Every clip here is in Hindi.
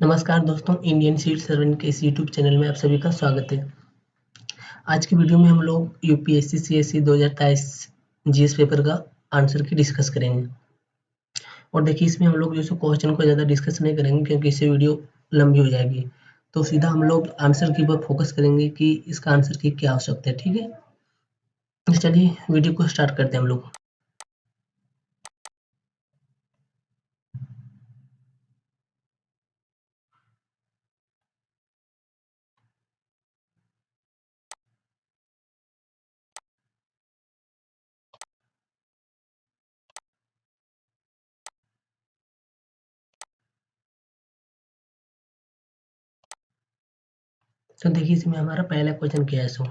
नमस्कार दोस्तों, इंडियन सिविल सर्वेंट के इस यूट्यूब चैनल में आप सभी का स्वागत है। आज की वीडियो में हम लोग यूपीएससी सीएससी 2023 जीएस पेपर का आंसर की डिस्कस करेंगे। और देखिए, इसमें हम लोग जो सो क्वेश्चन को ज़्यादा डिस्कस नहीं करेंगे क्योंकि इससे वीडियो लंबी हो जाएगी। तो सीधा हम लोग आंसर की ऊपर फोकस करेंगे कि इसका आंसर की क्या आवश्यकता है। ठीक है, तो चलिए वीडियो को स्टार्ट करते हैं हम लोग। तो देखिए, इसमें हमारा पहला क्वेश्चन क्या है, सो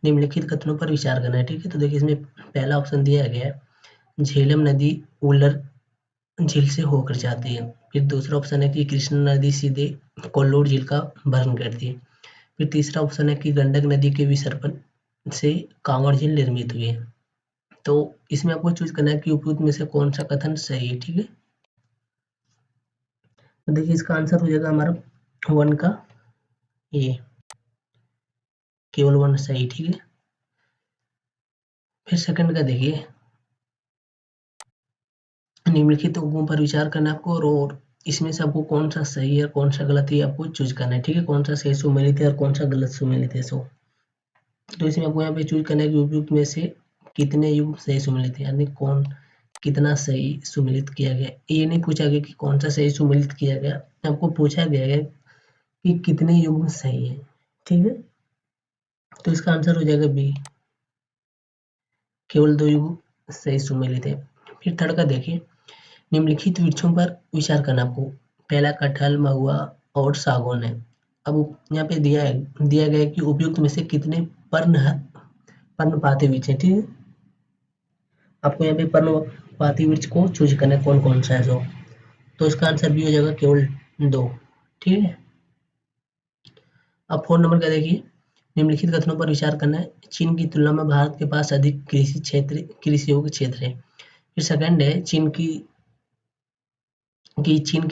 निम्नलिखित कथनों पर विचार करना है। ठीक है, तो देखिए इसमें पहला ऑप्शन दिया गया है, झेलम नदी उलर झील से होकर जाती है। फिर दूसरा ऑप्शन है कि कृष्णा नदी सीधे कोल्लूर झील का भरण करती है। फिर तीसरा ऑप्शन है कि गंडक नदी के विसर्पण से कांवड़ झील निर्मित हुई है। तो इसमें आपको चूज करना है कि उपयुक्त में से कौन सा कथन सही है। ठीक है, तो देखिए इसका आंसर हो जाएगा हमारा वन का ए, केवल वन सही। ठीक है, फिर सेकंड का देखिए, निम्नलिखित उपयों पर विचार करना है आपको और इसमें से आपको कौन सा सही है कौन सा गलत है आपको चूज करना है। ठीक है, कौन सा सही सुमेलित है और कौन सा गलत सुमेलित है। सो तो इसमें आपको यहाँ पे चूज करना है कि उपयुक्त में से कितने युग सही सुमेलित है, यानी कौन कितना सही सुमेलित किया गया। ये नहीं पूछा गया कि कौन सा सही सुमेलित किया गया, आपको पूछा गया है कि कितने युग सही है। ठीक है, तो इसका आंसर हो जाएगा बी, केवल दो युग सही सुमेलित है। फिर थर्ड का देखिए, निम्नलिखित वृक्षों पर विचार करना आपको। पहला कटहल, महुआ और सागौन है। अब यहाँ पे दिया गया है कि उपयुक्त में से कितने पर्णपाती वृक्ष है। ठीक है, आपको यहाँ पे पर्णपाती वृक्ष को चूज करना है कौन कौन सा है। तो इसका आंसर भी हो जाएगा केवल दो। ठीक है, अब 4 नंबर का देखिए, निम्नलिखित कथनों पर विचार करना है। चीन की तुलना में भारत के पास अधिक कृषि योग्य क्षेत्र है। फिर सेकंड है, चीन की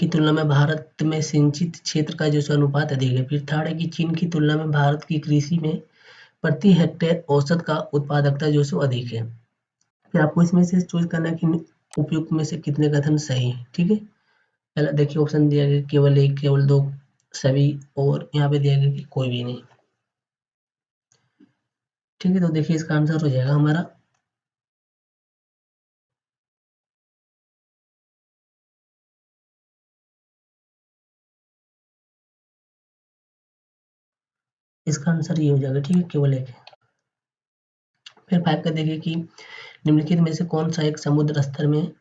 तुलना में भारत में सिंचित क्षेत्र का जो अनुपात अधिक है। फिर थर्ड है कि चीन की तुलना में भारत की कृषि में प्रति हेक्टेयर औसत का उत्पादकता जो सो अधिक है। फिर आपको इसमें से चूज करना है कि उपयुक्त में से कितने कथन सही है। ठीक है, पहला देखिए ऑप्शन दिया गया केवल एक, केवल दो, सभी, और यहाँ पे दिया गया कि कोई भी नहीं। ठीक है, तो देखिए इसका आंसर हो जाएगा हमारा इसका आंसर ये हो जाएगा। ठीक है, केवल एक है। फिर 5 का देखिए कि निम्नलिखित में से कौन सा एक समुद्र स्तर में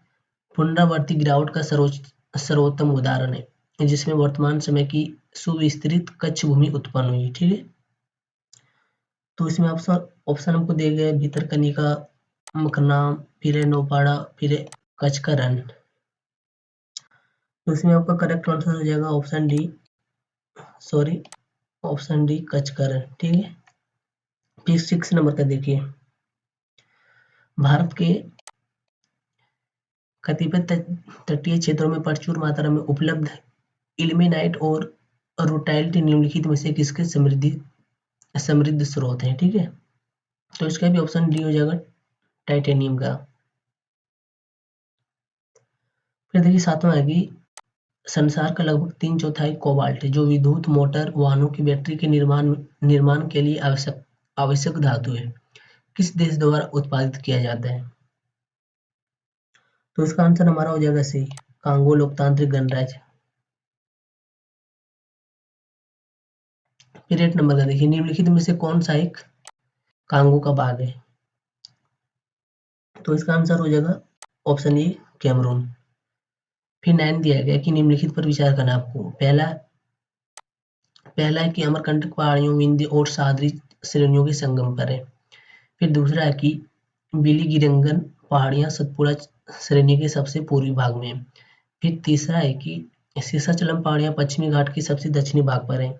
पुनरावर्ती गिरावट का सर्वोत्तम उदाहरण है, जिसमें वर्तमान समय की सुविस्तृत कच्छ भूमि उत्पन्न हुई। ठीक है, तो इसमें ऑप्शन ऑप्शन हमको दिए गए, भितरकनिका, मकनाम, फिर है नौपाड़ा, फिर है कच्छ का रण। तो इसमें आपका करेक्ट आंसर हो जाएगा option D, sorry option D Kutch का रण। ठीक है, फिर 6 नंबर का देखिए, भारत के कतिपय तटीय क्षेत्रों में प्रचुर मात्रा में उपलब्ध इल्मेनाइट और रूटाइल्ट निम्नलिखित में से किसके समृद्ध स्रोत हैं। ठीक है, तो इसका भी ऑप्शन डी हो जाएगा, टाइटेनियम का। फिर देखिए 7वां है कि संसार का लगभग 3/4 कोबाल्ट है, जो विद्युत मोटर वाहनों की बैटरी के निर्माण के लिए आवश्यक धातु है, किस देश द्वारा उत्पादित किया जाता है। तो इसका आंसर हमारा हो जाएगा सी, कांगो लोकतांत्रिक गणराज्य। फिर 8 नंबर का देखिए, निम्नलिखित में से कौन सा एक कांगो का भाग है। तो इसका आंसर हो जाएगा ऑप्शन ए, कैमरून। फिर 9 दिया गया कि निम्नलिखित पर विचार करना आपको। पहला है कि अमरकंटक पहाड़ियों, विंध्य और सह्याद्री श्रेणियों के संगम पर है। फिर दूसरा है कि बिलिगिरिंगन पहाड़ियां सतपुड़ा श्रेणी के सबसे पूर्वी भाग में है। फिर तीसरा है कि शेषाचलम पहाड़ियां पश्चिमी घाट के सबसे दक्षिणी भाग पर है।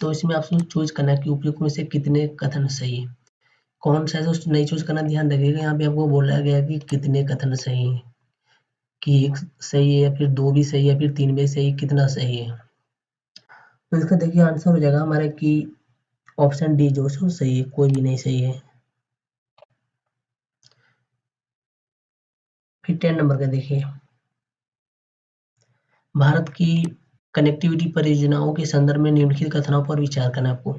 तो इसमें आपको चूज करना है कि उपयुक्त में से कितने कथन सही है। कौन सा है नहीं चूज करना, ध्यान रखिएगा, यहाँ पे आपको बोला गया कि कितने कथन सही है, कि एक सही है या फिर दो भी सही है, फिर तीन भी सही, कितना सही है। तो इसका देखिए आंसर हो जाएगा हमारे कि ऑप्शन डी जो है सही है, कोई भी नहीं सही है। फिर 10 नंबर का देखिए, भारत की कनेक्टिविटी परियोजनाओं के संदर्भ में निम्नलिखित कथनों पर विचार करना है आपको।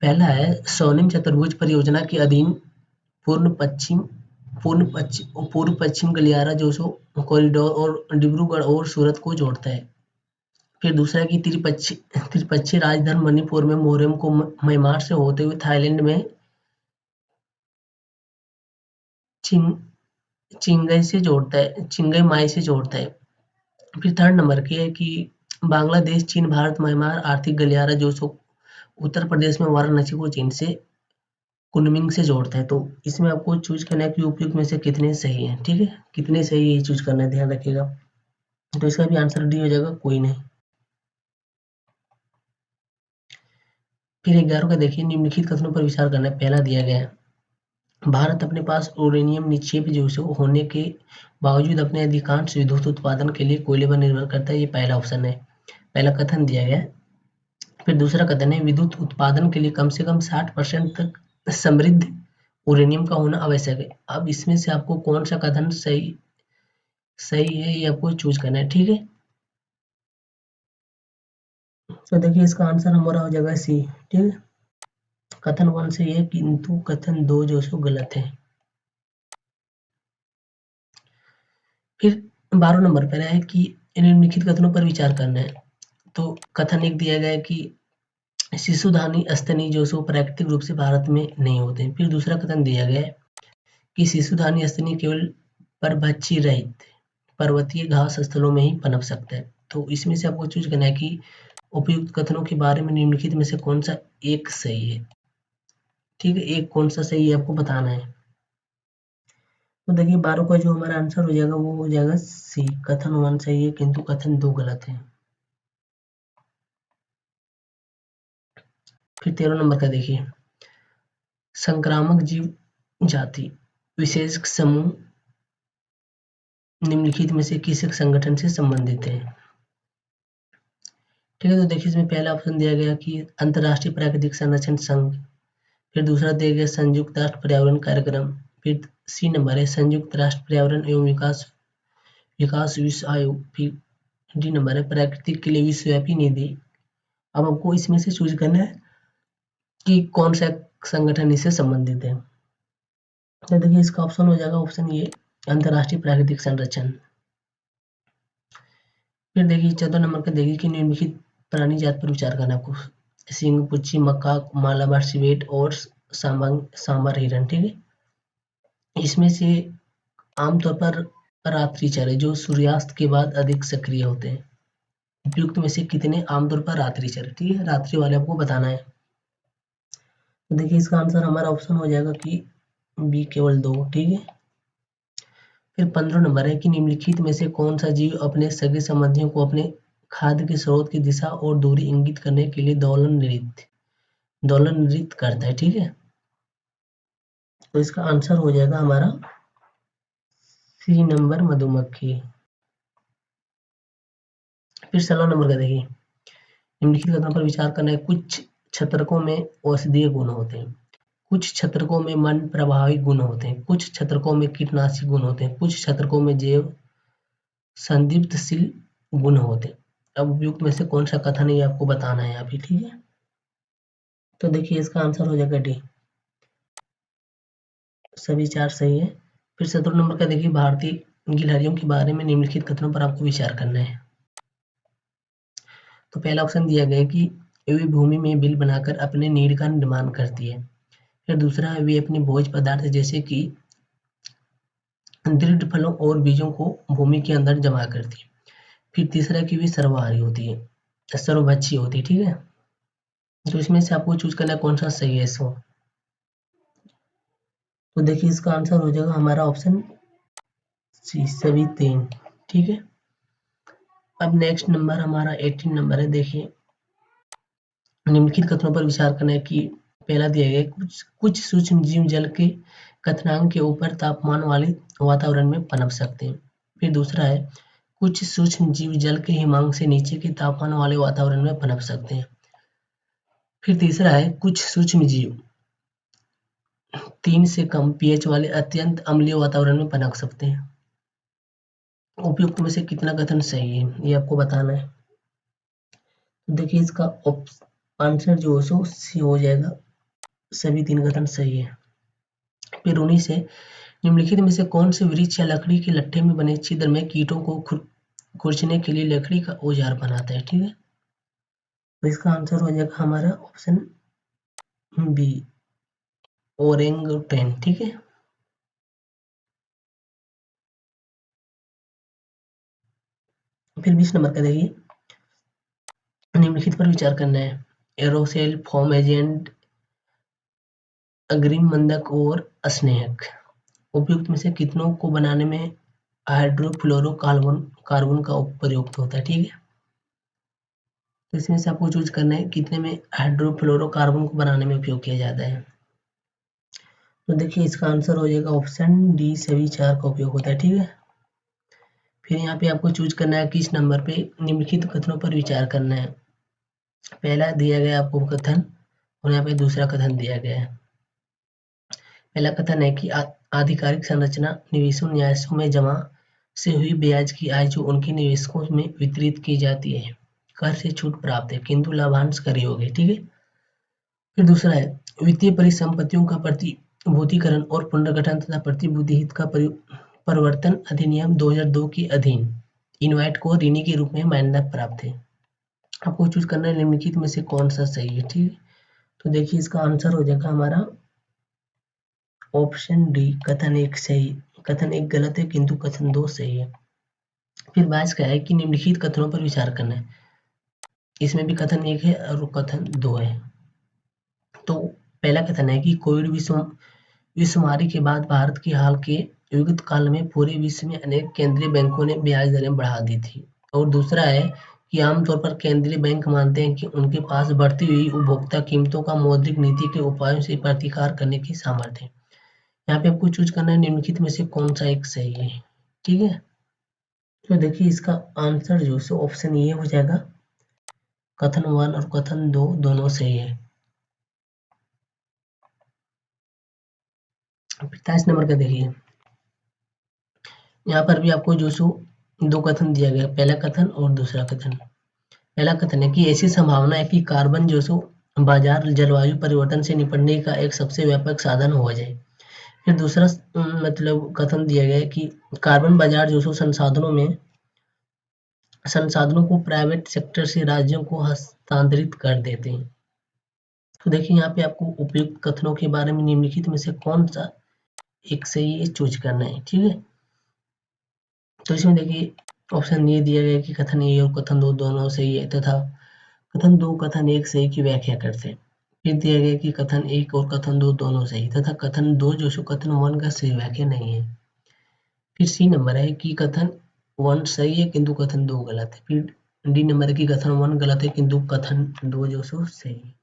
पहला है स्वर्णिम चतुर्भुज परियोजना के अधीन पूर्व पश्चिम गलियारा जो सो कॉरिडोर और डिब्रूगढ़ और सूरत को जोड़ता है। फिर दूसरा है कि त्रिपक्षीय राजधानी मणिपुर में मोरम को म्यांमार से होते हुए थाईलैंड में चिंग चिंगई माई से जोड़ता है। फिर थर्ड नंबर की है कि बांग्लादेश, चीन, भारत, म्यांमार आर्थिक गलियारा जो सो उत्तर प्रदेश में वाराणसी को चीन से कुनमिंग से जोड़ता है। तो इसमें आपको चूज करना है कि उपयुक्त में से कितने सही है, ठीक है, कितने सही है ये चूज करना है, ध्यान रखिएगा। तो इसका भी आंसर डी हो जाएगा, कोई नहीं। फिर 11 का देखिए, निम्नलिखित कथनों पर विचार करना है। पहला दिया गया है, भारत अपने पास यूरेनियम निक्षेप जो है होने के बावजूद अपने अधिकांश विद्युत उत्पादन के लिए कोयले पर निर्भर करता है। ये पहला ऑप्शन है, पहला कथन दिया गया है। फिर दूसरा कथन है, विद्युत उत्पादन के लिए कम से कम 60% तक समृद्ध यूरेनियम का होना आवश्यक है। अब इसमें से आपको कौन सा कथन सही सही है ये आपको चूज करना है, ठीक है। तो देखिए इसका आंसर हमारा हो जाएगा सी, ठीक है। कथन 1 सही है किंतु कथन 2 जो सो गलत है। फिर 12 नंबर पर है कि निम्नलिखित कथनों पर विचार करना है। तो कथन 1 दिया गया है कि शिशुधानी स्तनी जो सो प्राकृतिक रूप से भारत में नहीं होते। फिर दूसरा कथन दिया गया है कि शिशुधानी स्तनी केवल परभक्षी रहित पर्वतीय घास स्थलों में ही पनप सकता है। तो इसमें से आपको चूज करना है कि उपयुक्त कथनों के बारे में निम्नलिखित में से कौन सा एक सही है, ठीक है, एक कौन सा सही है आपको बताना है। तो देखिए 12 का जो हमारा आंसर हो जाएगा वो हो जाएगा सी, कथन 1 सही है किंतु कथन 2 गलत है। फिर 13 नंबर का देखिए, संक्रामक जीव जाति विशेष समूह निम्नलिखित में से किस संगठन से संबंधित है, ठीक है। तो देखिए इसमें पहला ऑप्शन दिया गया कि अंतर्राष्ट्रीय प्राकृतिक संरक्षण संघ। फिर दूसरा दिया गया संयुक्त राष्ट्र पर्यावरण कार्यक्रम। फिर सी नंबर है संयुक्त राष्ट्र पर्यावरण एवं विकास विश्व आयोग। फिर डी नंबर है प्राकृतिक के लिए विश्वव्यापी निधि। अब आपको इसमें से चूज करना है कि कौन सा संगठन इससे संबंधित है। तो देखिए इसका ऑप्शन हो जाएगा ऑप्शन ये, अंतर्राष्ट्रीय प्राकृतिक संरक्षण। फिर देखिए 14 नंबर का देखिए कि निम्नलिखित प्राणी जात पर विचार करना आपको। सिंह, पुच्छी, मक्का, मालाबार सिवेट और सांबर हिरन, ठीक है। इसमें से आमतौर पर रात्रिचर है जो सूर्यास्त के बाद अधिक सक्रिय होते हैं। उपयुक्त में से कितने आमतौर पर रात्रिचर, ठीक है, रात्रि वाले आपको बताना है। तो देखिए इसका आंसर हमारा ऑप्शन हो जाएगा कि बी केवल 2, ठीक है। फिर 15 नंबर है कि निम्नलिखित में से कौन सा जीव अपने सगे संबंधियों को अपने खाद्य के स्रोत की दिशा और दूरी इंगित करने के लिए दोलन नृत्य करता है, ठीक है। तो इसका आंसर हो जाएगा हमारा सी नंबर, मधुमक्खी। फिर 16 नंबर का देखिए, निम्नलिखित कथनों पर विचार करना है। कुछ छत्रकों में औषधीय गुण होते हैं, कुछ छत्रकों में मन प्रभावी गुण होते हैं, कुछ छत्रकों में कीटनाशी गुण होते हैं, कुछ छत्रकों में जैव संदीप्तशील गुण होते हैं। अब उपयुक्त में से कौन सा कथन है ये आपको बताना है अभी, ठीक है। तो देखिए इसका आंसर हो जाएगा डी, सभी 4 सही है। फिर 17 नंबर का देखिए, भारतीय गिलहरियों के बारे में निम्नलिखित कथनों पर आपको विचार करना है। तो पहला ऑप्शन दिया गया है कि वे भूमि में बिल बनाकर अपने नीड का निर्माण करती है। फिर दूसरा है वे अपने भोज पदार्थ जैसे कि दृढ़ फलों और बीजों को भूमि के अंदर जमा करती है। फिर तीसरा है कि वे सर्वहारी होती है, सर्वभक्षी होती है, ठीक है। तो इसमें से आपको चूज करना है कौन सा सही है इसको। तो देखिए इसका आंसर हो जाएगा हमारा ऑप्शन सी, सभी 3, ठीक है। अब नेक्स्ट नंबर हमारा 18 नंबर है। देखिए निम्नलिखित कथनों पर विचार करना है कि पहला दिया गया कुछ सूक्ष्म जीव जल के क्वथनांक के ऊपर तापमान वाले वातावरण में पनप सकते हैं। फिर दूसरा है कुछ सूक्ष्म जीव जल के हिमांक से नीचे के तापमान वाले वातावरण में पनप सकते हैं। फिर तीसरा है कुछ सूक्ष्म जीव 3 से कम पीएच वाले अत्यंत अम्लीय वातावरण में पनप सकते हैं। उपयुक्त में से कितना कथन सही है ये आपको बताना है। तो देखिए इसका आंसर जो है सो सी हो जाएगा, सभी 3 कथन सही है। फिर उन्हीं से निम्नलिखित में से कौन से वृक्ष या लकड़ी के लट्ठे में बने छिद्र में कीटों को खुरचने के लिए लकड़ी का औजार बनाता है, ठीक है। तो इसका आंसर हो जाएगा हमारा ऑप्शन बी, ओरेंगुटेन, ठीक है। फिर 20 नंबर का देखिए, निम्नलिखित पर विचार करना है। एरोसेल, फोम एजेंट, अग्रिम मंदक और स्नेहक उपयुक्त में से कितनों को बनाने में हाइड्रोफ्लोरोकार्बन का प्रयोग होता है, ठीक है। तो इसमें से आपको चूज करना है कितने में हाइड्रोफ्लोरोकार्बन को बनाने में उपयोग किया जाता है। तो देखिए इसका आंसर हो जाएगा ऑप्शन डी, सभी 4 का उपयोग होता है, ठीक है। फिर यहाँ पे आपको चूज करना है किस नंबर पे निम्नलिखित कथनों पर विचार करना है। पहला दिया गया आपको कथन और यहाँ पे दूसरा कथन दिया गया है। पहला कथन है कि आधिकारिक संरचना निवेशों न्यासों में जमा से हुई ब्याज की आय जो उनके निवेशकों में वितरित की जाती है कर से छूट प्राप्त है किंतु लाभांश कर योग्य है, ठीक है। फिर दूसरा है वित्तीय परिसंपत्तियों का प्रतिभूतिकरण और पुनर्गठन तथा प्रतिभूति हित का परिवर्तन अधिनियम 2002 के अधीन इनवाइट को ऋणी के रूप में मान्यता प्राप्त है। आपको चूज करना है निम्नलिखित में से कौन सा सही है, ठीक है। तो देखिए इसका आंसर हो जाएगा हमारा ऑप्शन डी, कथन 1 सही। कथन 1 गलत है किंतु कथन 2 सही है। फिर 22 का है कि निम्नलिखित कथनों पर विचार करना है। इसमें भी कथन 1 है और कथन 2 है। तो पहला कथन है कि कोविड विश्व महामारी के बाद भारत के हाल के युक्त काल में पूरे विश्व में अनेक केंद्रीय बैंकों ने ब्याज दरें बढ़ा दी थी। और दूसरा है कि आमतौर पर केंद्रीय बैंक मानते हैं कि उनके पास बढ़ती हुई उपभोक्ता कीमतों का मौद्रिक नीति के उपायों से प्रतिकार करने की सामर्थ्य है। यहाँ पे आपको चूज करना है निम्नलिखित में से कौन सा एक सही है, ठीक है। तो देखिए इसका आंसर जो है ऑप्शन ए हो जाएगा, कथन 1 और कथन 2 दोनों सही है। 45 नंबर का देखिए, यहाँ पर भी आपको जो सो 2 कथन दिया गया, पहला कथन और दूसरा कथन। पहला कथन है कि ऐसी संभावना है कि कार्बन जो सो बाजार जलवायु परिवर्तन से निपटने का एक सबसे व्यापक साधन हो जाए। फिर दूसरा मतलब कथन दिया गया है कि कार्बन बाजार जो सो संसाधनों को प्राइवेट सेक्टर से राज्यों को हस्तांतरित कर देते हैं। तो देखिए यहाँ पे आपको उपयुक्त कथनों के बारे में निम्नलिखित में से कौन सा एक सही है चूज करना है, ठीक है। तो इसमें देखिए ऑप्शन ये दिया गया कि कथन ए और कथन 2 दोनों सही है तथा कथन 2 कथन 1 सही की व्याख्या करते हैं। फिर दिया गया कि कथन 1 और कथन 2 दोनों सही तथा कथन 2 जो सो कथन 1 का सही व्याख्या नहीं है। फिर सी नंबर है कि कथन 1 सही है किंतु कथन 2 गलत है। फिर डी नंबर है कि कथन 1 गलत है किंतु कथन 2 जो सो सही है।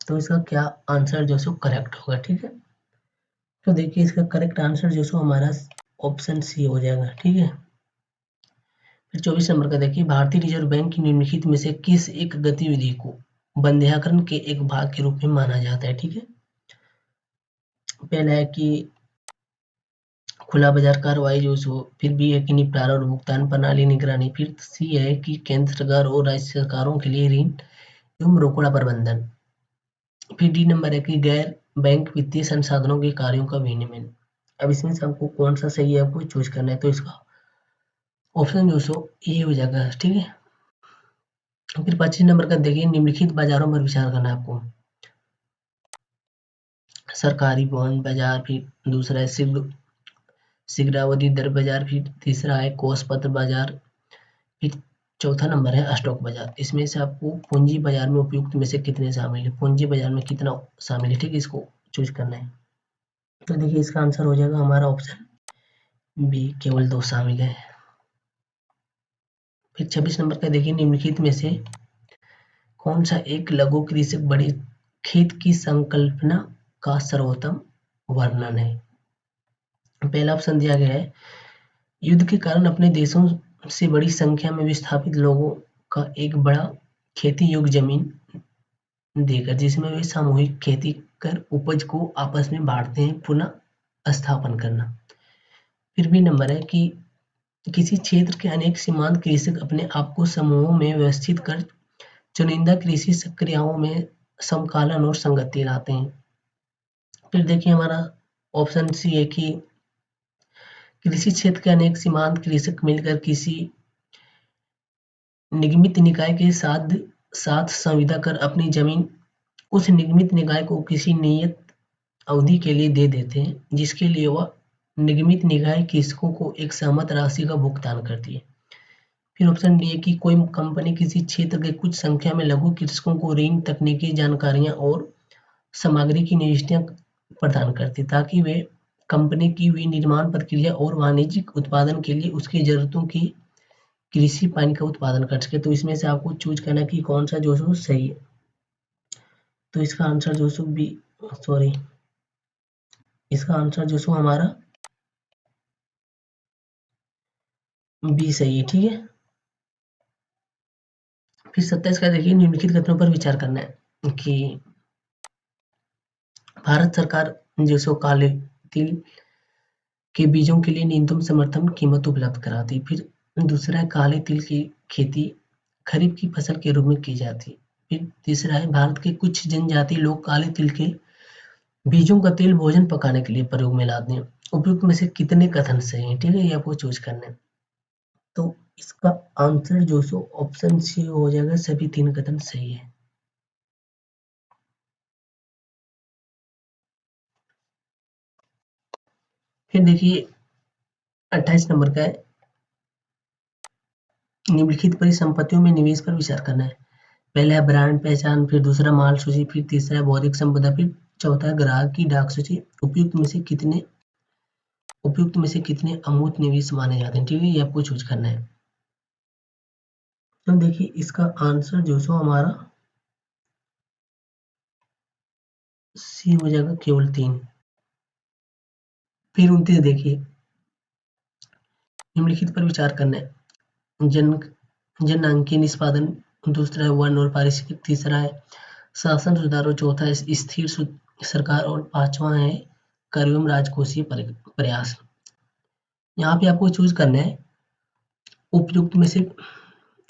तो इसका क्या आंसर जो सो करेक्ट होगा, ठीक है। तो देखिए इसका करेक्ट आंसर जो सो हमारा ऑप्शन सी हो जाएगा, ठीक है। फिर 24 नंबर का देखिए, भारतीय रिजर्व बैंक की निम्नलिखित में से किस एक गतिविधि को बंध्याकरण के एक भाग के रूप में माना जाता है, ठीक है। पहला है कि खुला बाजार कार्रवाई जो सो, फिर बी है कि निपटारा और भुगतान प्रणाली निगरानी, फिर सी है कि केंद्र सरकार और राज्य सरकारों के लिए ऋण एवं रोकड़ा प्रबंधन, फिर डी नंबर है कि गैर बैंक वित्तीय संसाधनों के कार्यों का विनियमन। अब इसमें से आपको कौन सा सही है आपको चूज करना है। तो इसका ऑप्शन जो सो ये हो जाएगा, ठीक है। फिर 25 नंबर का देखिए, निम्नलिखित बाजारों पर विचार करना है आपको। सरकारी बॉन्ड बाजार, फिर दूसरा है शीघ्रावधि दर बाजार, फिर तीसरा है कोष पत्र बाजार, फिर चौथा नंबर है स्टॉक बाजार। इसमें से आपको पूंजी बाजार में उपयुक्त में से कितने शामिल है, पूंजी बाजार में कितना शामिल है, ठीक है, इसको चूज करना है। तो देखिए इसका आंसर हो जाएगा हमारा ऑप्शन बी, केवल 2 शामिल है। फिर 26 नंबर का देखिए, निम्नलिखित में से कौन सा एक लघु कृषक बड़े खेत की संकल्पना का सर्वोत्तम वर्णन है। पहला ऑप्शन दिया गया है, युद्ध के कारण अपने देशों से बड़ी संख्या में विस्थापित लोगों का एक बड़ा खेती योग्य जमीन देकर, जिसमें वे सामूहिक खेती कर उपज को आपस में बांटते हैं, पुनः स्थापन करना। फिर भी नंबर है कि किसी क्षेत्र के अनेक सीमांत कृषक अपने आप को समूहों में व्यवस्थित कर चुनिंदा कृषि क्रियाओं में समकालन और संगति लाते हैं। फिर देखिए हमारा ऑप्शन सी है कि कृषि क्षेत्र के अनेक सीमांत कृषक मिलकर किसी निगमित निकाय के साथ संविदा कर अपनी जमीन उस निगमित निकाय को किसी नियत अवधि के लिए दे देते हैं, जिसके लिए वह निगमित निकाय कृषकों को एक सहमत राशि का भुगतान करती है। फिर ऑप्शन डी है कि कोई कंपनी किसी क्षेत्र के कुछ संख्या में लघु कृषकों को ऋण, तकनीकी जानकारियां और सामग्री की निविष्टियां प्रदान करती, ताकि वे कंपनी की विनिर्माण प्रक्रिया और वाणिज्यिक उत्पादन के लिए उसकी जरूरतों की कृषि पानी का उत्पादन कर सके। तो इसमें से आपको चूज करना है कि कौन सा जो सो सही है। तो इसका आंसर जो सो बी, सॉरी, इसका आंसर जो सो हमारा बी सही है। ठीक है। फिर 27 का देखिए, निम्नलिखित कथनों पर विचार करना है कि भारत सरकार जो सो काले तिल के बीजों के लिए न्यूनतम समर्थन कीमत उपलब्ध कराती। फिर दूसरा है काले तिल की खेती खरीफ की फसल के रूप में की जाती। फिर तीसरा है भारत के कुछ जनजाति लोग काले तिल के बीजों का तेल भोजन पकाने के लिए प्रयोग में लाते हैं। उपयुक्त में से कितने कथन सही हैं? ठीक है, ये आपको चूज करना है। तो इसका आंसर जो सो ऑप्शन सी हो जाएगा, सभी 3 कथन सही है। फिर देखिए 28 नंबर का है, निम्नलिखित परिसंपत्तियों में निवेश पर विचार करना है। पहला है ब्रांड पहचान, फिर दूसरा माल सूची, फिर तीसरा है बौद्धिक संपदा, फिर चौथा है ग्राहक की डाक सूची। उपयुक्त में से कितने अमूर्त निवेश माने जाते हैं? ठीक है, ये आपको चूज करना है। तो देखिए इसका आंसर जो सो हमारा सी हो जाएगा, केवल 3। फिर 29 देखिए, निम्नलिखित पर विचार करना है। जनांकीय निष्पादन, दूसरा है वन और पारिस्थितिक, तीसरा है शासन सुधार और चौथा है स्थिर सरकार और पांचवा है कर एवं राजकोषीय प्रयास। यहाँ पे आपको चूज करना है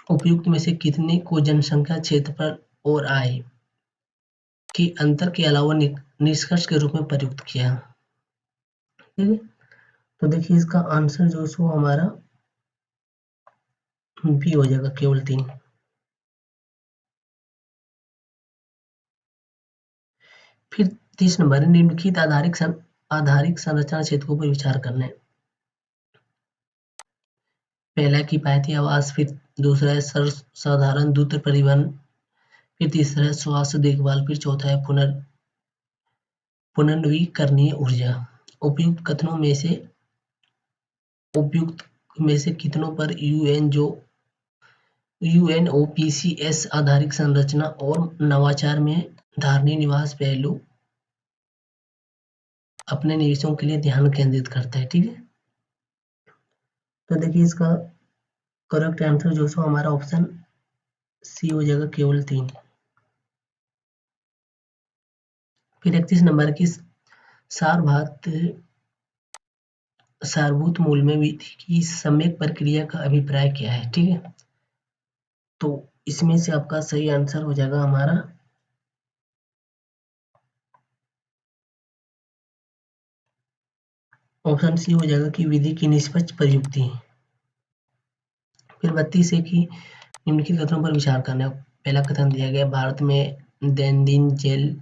उपयुक्त में से कितने को जनसंख्या, क्षेत्रफल और आय के अंतर के अलावा निष्कर्ष के रूप में प्रयुक्त किया। ठीक है, तो देखिए इसका आंसर जो सो हमारा बी हो जाएगा, केवल 3। फिर 30 नंबर है, निम्नलिखित आधारिक संरचना क्षेत्रों पर विचार करना है। पहला है किफायती आवास, फिर दूसरा है साधारण द्रुत परिवहन, फिर तीसरा है स्वास्थ्य देखभाल, फिर चौथा है पुनर्नवीकरणीय ऊर्जा। उपयुक्त में से कितनों पर यूएनओपीसीएस आधारिक संरचना और नवाचार में धारणीय निवास पहलू अपने निवेशों के लिए ध्यान केंद्रित करता है। ठीक है, तो देखिए इसका करेक्ट आंसर जो सो हमारा ऑप्शन सी हो जाएगा, केवल 3। फिर 31 नंबर की सारभूत मूल में विधि की सम्यक प्रक्रिया का अभिप्राय क्या है? ठीक है, तो इसमें से आपका सही आंसर हो जाएगा हमारा ऑप्शन सी हो जाएगा कि विधि की निष्पक्ष प्रयुक्ति। फिर 32 है कि निम्नलिखित कथनों पर विचार करना है। पहला कथन दिया गया, भारत में दैनंदिन जेल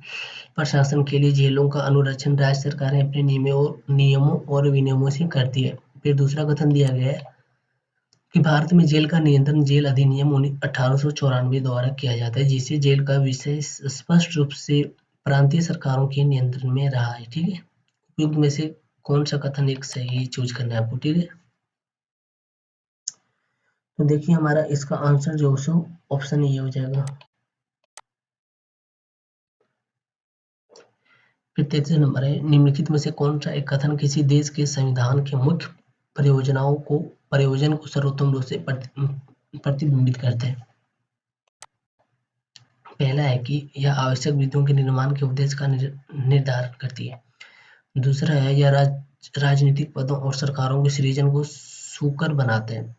प्रशासन के लिए जेलों का अनुरक्षण राज्य सरकारें अपने नियमों और विनियमों से करती है। फिर दूसरा कथन दिया गया है कि भारत में जेल का नियंत्रण जेल अधिनियम 1894 द्वारा किया जाता है, जिससे जेल का विषय स्पष्ट रूप से प्रांतीय सरकारों के नियंत्रण में रहा है। ठीक है, उपयुक्त में से कौन सा कथन एक सही चूज करना है आपको? ठीक है, तो देखिए हमारा इसका आंसर जो सो ऑप्शन ए हो जाएगा। फिर 33 नंबर है, निम्नलिखित में से कौन सा एक कथन किसी देश के संविधान के मुख्य परियोजनाओं को प्रयोजन को सर्वोत्तम रूप से प्रतिबिंबित करते हैं। पहला है कि यह आवश्यक विधियों के निर्माण के उद्देश्य का निर्धारण करती है। दूसरा है यह राजनीतिक पदों और सरकारों के सृजन को सुकर बनाते हैं।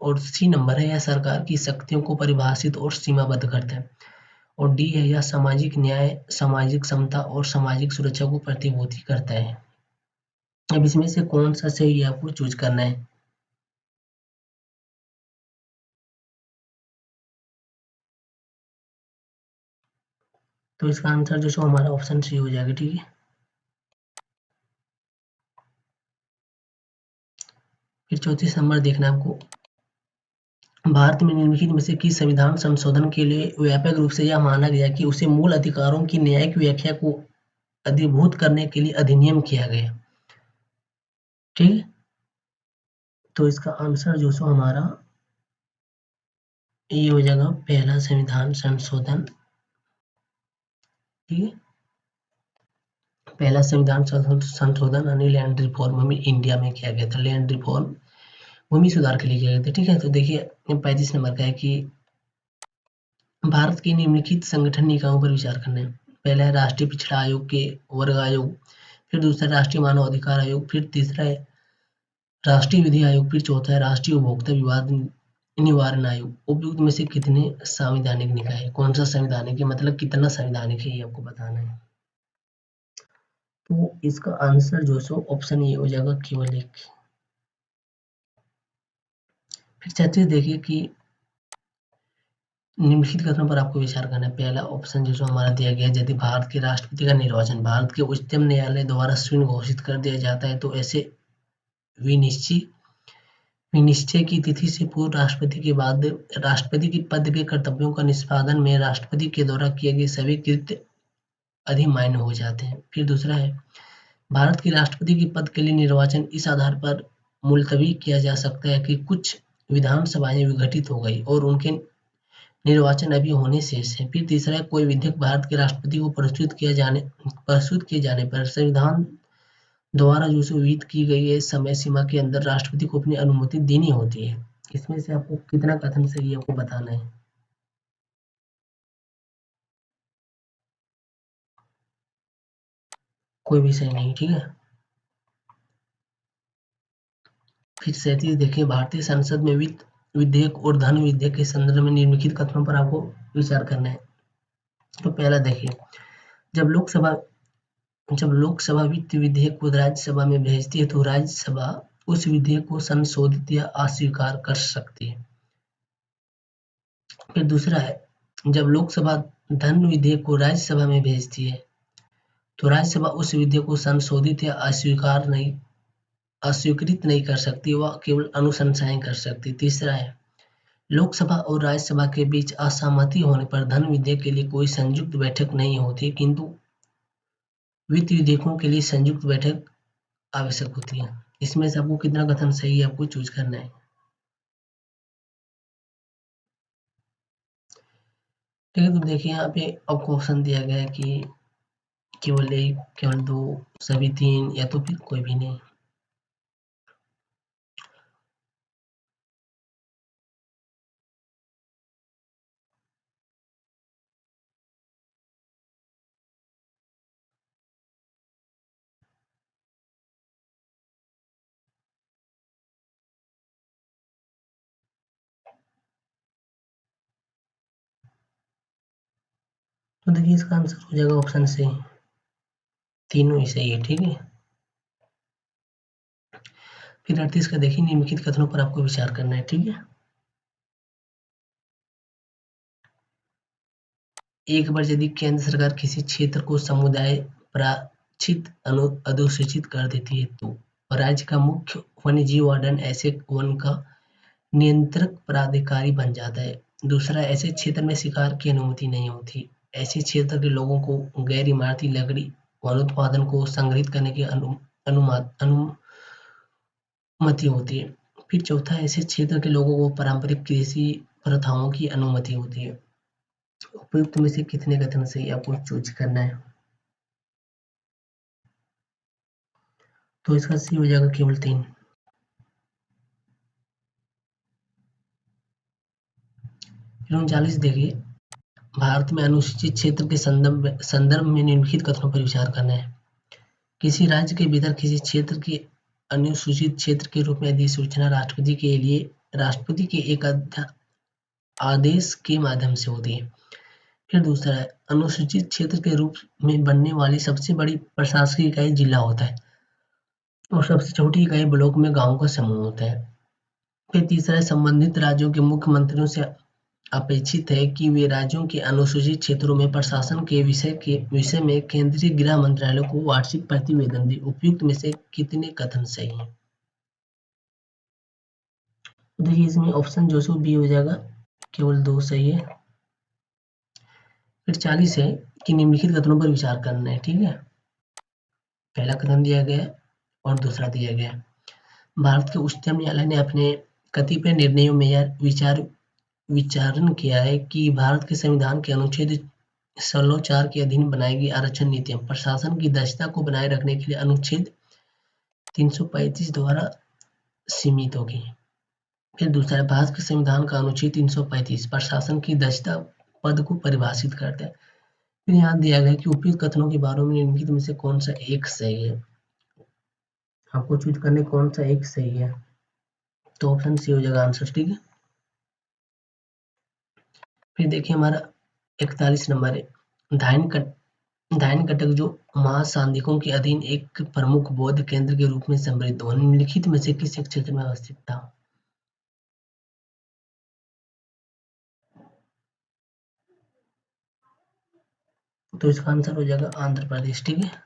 और सी नंबर है यह सरकार की शक्तियों को परिभाषित और सीमाबद्ध करते हैं। और डी है यह सामाजिक न्याय, सामाजिक समता और सामाजिक सुरक्षा को प्रतिभूति करता है। अब इसमें से कौन सा सही है आपको चूज करना है। तो इसका आंसर जो हमारा ऑप्शन सी हो जाएगा। ठीक है, फिर 34 नंबर देखना है आपको। भारत में निम्नलिखित में से किस संविधान संशोधन के लिए व्यापक रूप से यह माना गया कि उसे मूल अधिकारों की न्यायिक व्याख्या को अधिभूत करने के लिए अधिनियम किया गया। ठीक है, तो इसका आंसर जो हमारा ये हो जाएगा पहला संविधान संशोधन। ठीक है, पहला संविधान संशोधन यानी लैंड रिफॉर्म हमें इंडिया में किया गया था। लैंड रिफॉर्म भूमि सुधार के लिए किया गया था। ठीक है, तो देखिए 35 नंबर का है कि भारत के निम्नलिखित संगठन निकायों पर विचार करना है। पहला है राष्ट्रीय पिछड़ा आयोग के वर्ग आयोग, फिर दूसरा राष्ट्रीय मानव अधिकार आयोग, फिर तीसरा है राष्ट्रीय विधि आयोग, फिर चौथा है राष्ट्रीय उपभोक्ता विवाद निवारण आयोग। उपयुक्त में से कितने संवैधानिक निकाय है, कौन सा संवैधानिक है, मतलब कितना संवैधानिक है, ये आपको बताना है। तो इसका आंसर जो सो ऑप्शन ए हो जाएगा, केवल एक। फिर 36 देखिए कि निम्नलिखित कथनों पर आपको विचार करना है। पहला ऑप्शन जो हमारा दिया गया है, यदि भारत के राष्ट्रपति का निर्वाचन भारत के उच्चतम न्यायालय द्वारा शून्य घोषित कर दिया जाता है तो ऐसे विनिश्चय की तिथि से पूर्व राष्ट्रपति के बाद राष्ट्रपति के पद के कर्तव्यों का निष्पादन में राष्ट्रपति के द्वारा किए गए सभी कृत्य अधिमान्य हो जाते हैं। फिर दूसरा है भारत के राष्ट्रपति के पद के लिए निर्वाचन इस आधार पर मुलतवी किया जा सकता है कि कुछ विधानसभाएं विघटित हो गई और उनके निर्वाचन अभी होने शेष है। फिर तीसरा है कोई विधेयक भारत के राष्ट्रपति को प्रस्तुत किए जाने पर संविधान द्वारा जो विहित की गई है समय सीमा के अंदर राष्ट्रपति को अपनी अनुमति देनी होती है। इसमें से आपको कितना कथन सही है आपको बताना है। कोई भी सही नहीं। ठीक है, फिर 37 देखिए भारतीय संसद में वित्त विधेयक और धन विधेयक के संदर्भ में निम्नलिखित कथनों पर आपको विचार करना है। तो पहला देखिए जब लोकसभा वित्त विधेयक को राज्यसभा में भेजती है तो राज्यसभा उस विधेयक को संशोधित या अस्वीकार कर सकती है। फिर दूसरा है जब लोकसभा धन विधेयक को राज्यसभा में भेजती है तो राज्यसभा उस विधेयक को संशोधित या अस्वीकृत नहीं कर सकती, वह केवल अनुशंसाएं कर सकती। तीसरा है लोकसभा और राज्यसभा के बीच असहमति होने पर धन विधेयक के लिए कोई संयुक्त बैठक नहीं होती, किंतु वित्त विधेयकों के लिए संयुक्त बैठक आवश्यक होती है। इसमें से आपको कितना कथन सही है आपको चूज करना है। ठीक है, तो देखिए यहाँ पे आपको ऑप्शन दिया गया है कि केवल एक, केवल दो, सभी तीन या तो फिर कोई भी नहीं। तो देखिए इसका आंसर हो जाएगा ऑप्शन से, तीनों ही सही है। ठीक है, फिर 38 का देखिए निम्नलिखित कथनों पर आपको विचार करना है। ठीक है, एक बार यदि केंद्र सरकार किसी क्षेत्र को समुदाय प्राचित अधुसूचित कर देती है तो राज्य का मुख्य वन्यजीव वार्डन ऐसे वन का नियंत्रक प्राधिकारी बन जाता है। दूसरा ऐसे क्षेत्र में शिकार की अनुमति नहीं होती। ऐसे क्षेत्र के लोगों को गैर इमारती लकड़ी वनोत्पादन को संग्रहित करने की अनुमति होती है। फिर चौथा ऐसे क्षेत्र के लोगों को पारंपरिक कृषि प्रथाओं की अनुमति होती है। उपयुक्त में से कितने कथन सही आपको चूज करना है। तो इसका सही हो जाएगा केवल 3। फिर 39 देखिए, भारत में अनुसूचित क्षेत्र के संदर्भ में निम्नलिखित कथनों पर विचार करना है। किसी राज्य के भीतर किसी क्षेत्र के अनुसूचित क्षेत्र के रूप में अधिसूचना राष्ट्रपति के एक आदेश के माध्यम से होती है। फिर दूसरा है, अनुसूचित क्षेत्र के रूप में बनने वाली सबसे बड़ी प्रशासकीय इकाई जिला होता है और सबसे छोटी इकाई ब्लॉक में गांव का समूह होता है। फिर तीसरा है, संबंधित राज्यों के मुख्यमंत्रियों से अपेक्षित है कि वे राज्यों के अनुसूचित क्षेत्रों में प्रशासन के विषय में केंद्रीय गृह मंत्रालय को वार्षिक प्रतिवेदन दें। उपयुक्त में से कितने कथन सही हैं? देखिए इसमें ऑप्शन जो सो बी हो जाएगा, केवल 2 सही है। फिर 40 है कि निम्नलिखित कथनों पर विचार करना है, ठीक है। पहला कथन दिया गया है और दूसरा दिया गया है। भारत के उच्चतम न्यायालय ने अपने कतिपय निर्णयों में यह विचारण किया है कि भारत के संविधान के अनुच्छेद 16(4) के अधीन बनाई गई आरक्षण नीतियां प्रशासन की दक्षता को बनाए रखने के लिए अनुच्छेद 335 द्वारा सीमित होगी। फिर दूसरा है, भारत के संविधान का अनुच्छेद 335 प्रशासन की दक्षता पद को परिभाषित करता है। फिर यहाँ दिया गया कि उपयुक्त कथनों के बारे में निम्नलिखित में से कौन सा एक सही है। आपको चूज करने कौन सा एक सही है, तो ऑप्शन सी हो जाएगा आंसर, ठीक है। फिर देखिए हमारा 41 नंबर है, धायन कटक जो महासांधिकों के अधीन एक प्रमुख बौद्ध केंद्र के रूप में समृद्ध हो, निम्नलिखित में से किस क्षेत्र में अवस्थित था? तो इसका आंसर हो जाएगा आंध्र प्रदेश, ठीक है।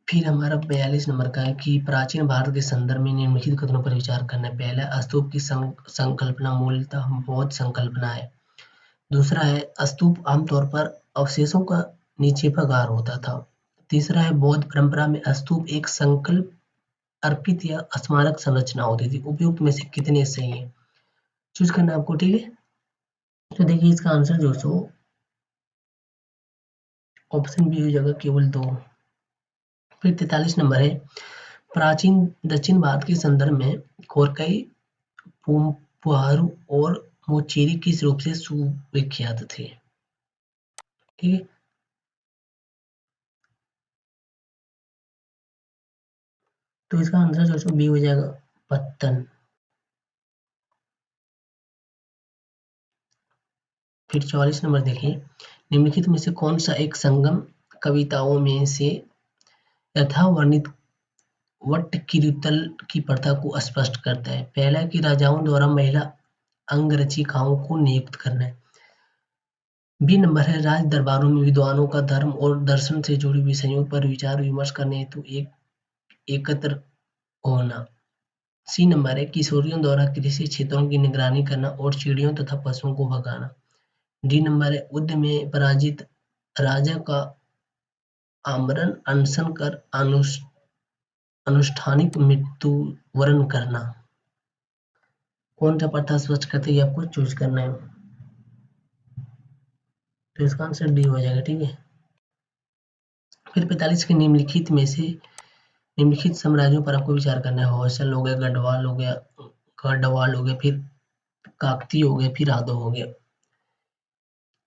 फिर हमारा 42 नंबर का है कि प्राचीन भारत के संदर्भ में निम्नलिखित कथनों पर विचार करना है। पहला, स्तूप की संकल्पना मूलतः बौद्ध संकल्पना है। दूसरा है, स्तूप आमतौर पर अवशेषों का निक्षेपक आकार होता था। तीसरा है, बौद्ध परंपरा में स्तूप एक संकल्प अर्पित या स्मारक संरचना होती थी। उपयुक्त में से कितने सही है, चूज करना है आपको, ठीक है। तो देखिए इसका आंसर जो सो ऑप्शन बी हो जाएगा, केवल 2। फिर 43 नंबर है, प्राचीन दक्षिण भारत के संदर्भ में कोरकई, पुहारू और मोचेरी किस रूप से सुविख्यात थे? ठीक है, तो इसका आंसर जो सो बी हो जाएगा, पत्तन। फिर 44 नंबर देखिए, निम्नलिखित में से कौन सा एक संगम कविताओं में से यथावर्णित वट्टकिरुतल की प्रथा को स्पष्ट करता है? पहला कि राजाओं द्वारा महिला अंगरक्षिकाओं को नियुक्त करना है। बी नंबर है, राज दरबारों में विद्वानों का धर्म और दर्शन से जुड़े विषयों पर विचार विमर्श करने हेतु एकत्र होना। सी नंबर है, किशोरियों द्वारा कृषि क्षेत्रों की निगरानी करना और चिड़ियों तथा पशुओं को भगाना। डी नंबर है, युद्ध में पराजित राजा का आमरण अनशन कर अनुष्ठानिक मृत्यु वरण करना। कौन सा प्रथा स्पष्ट करते ही आपको चूज करना है, तो इसका आंसर डी हो जाएगा, ठीक है। फिर 45 के निम्नलिखित साम्राज्यों पर आपको विचार करना है। होयसल हो गया, गढ़वाल हो गया, फिर काकतीय हो गया, फिर यादव हो गया।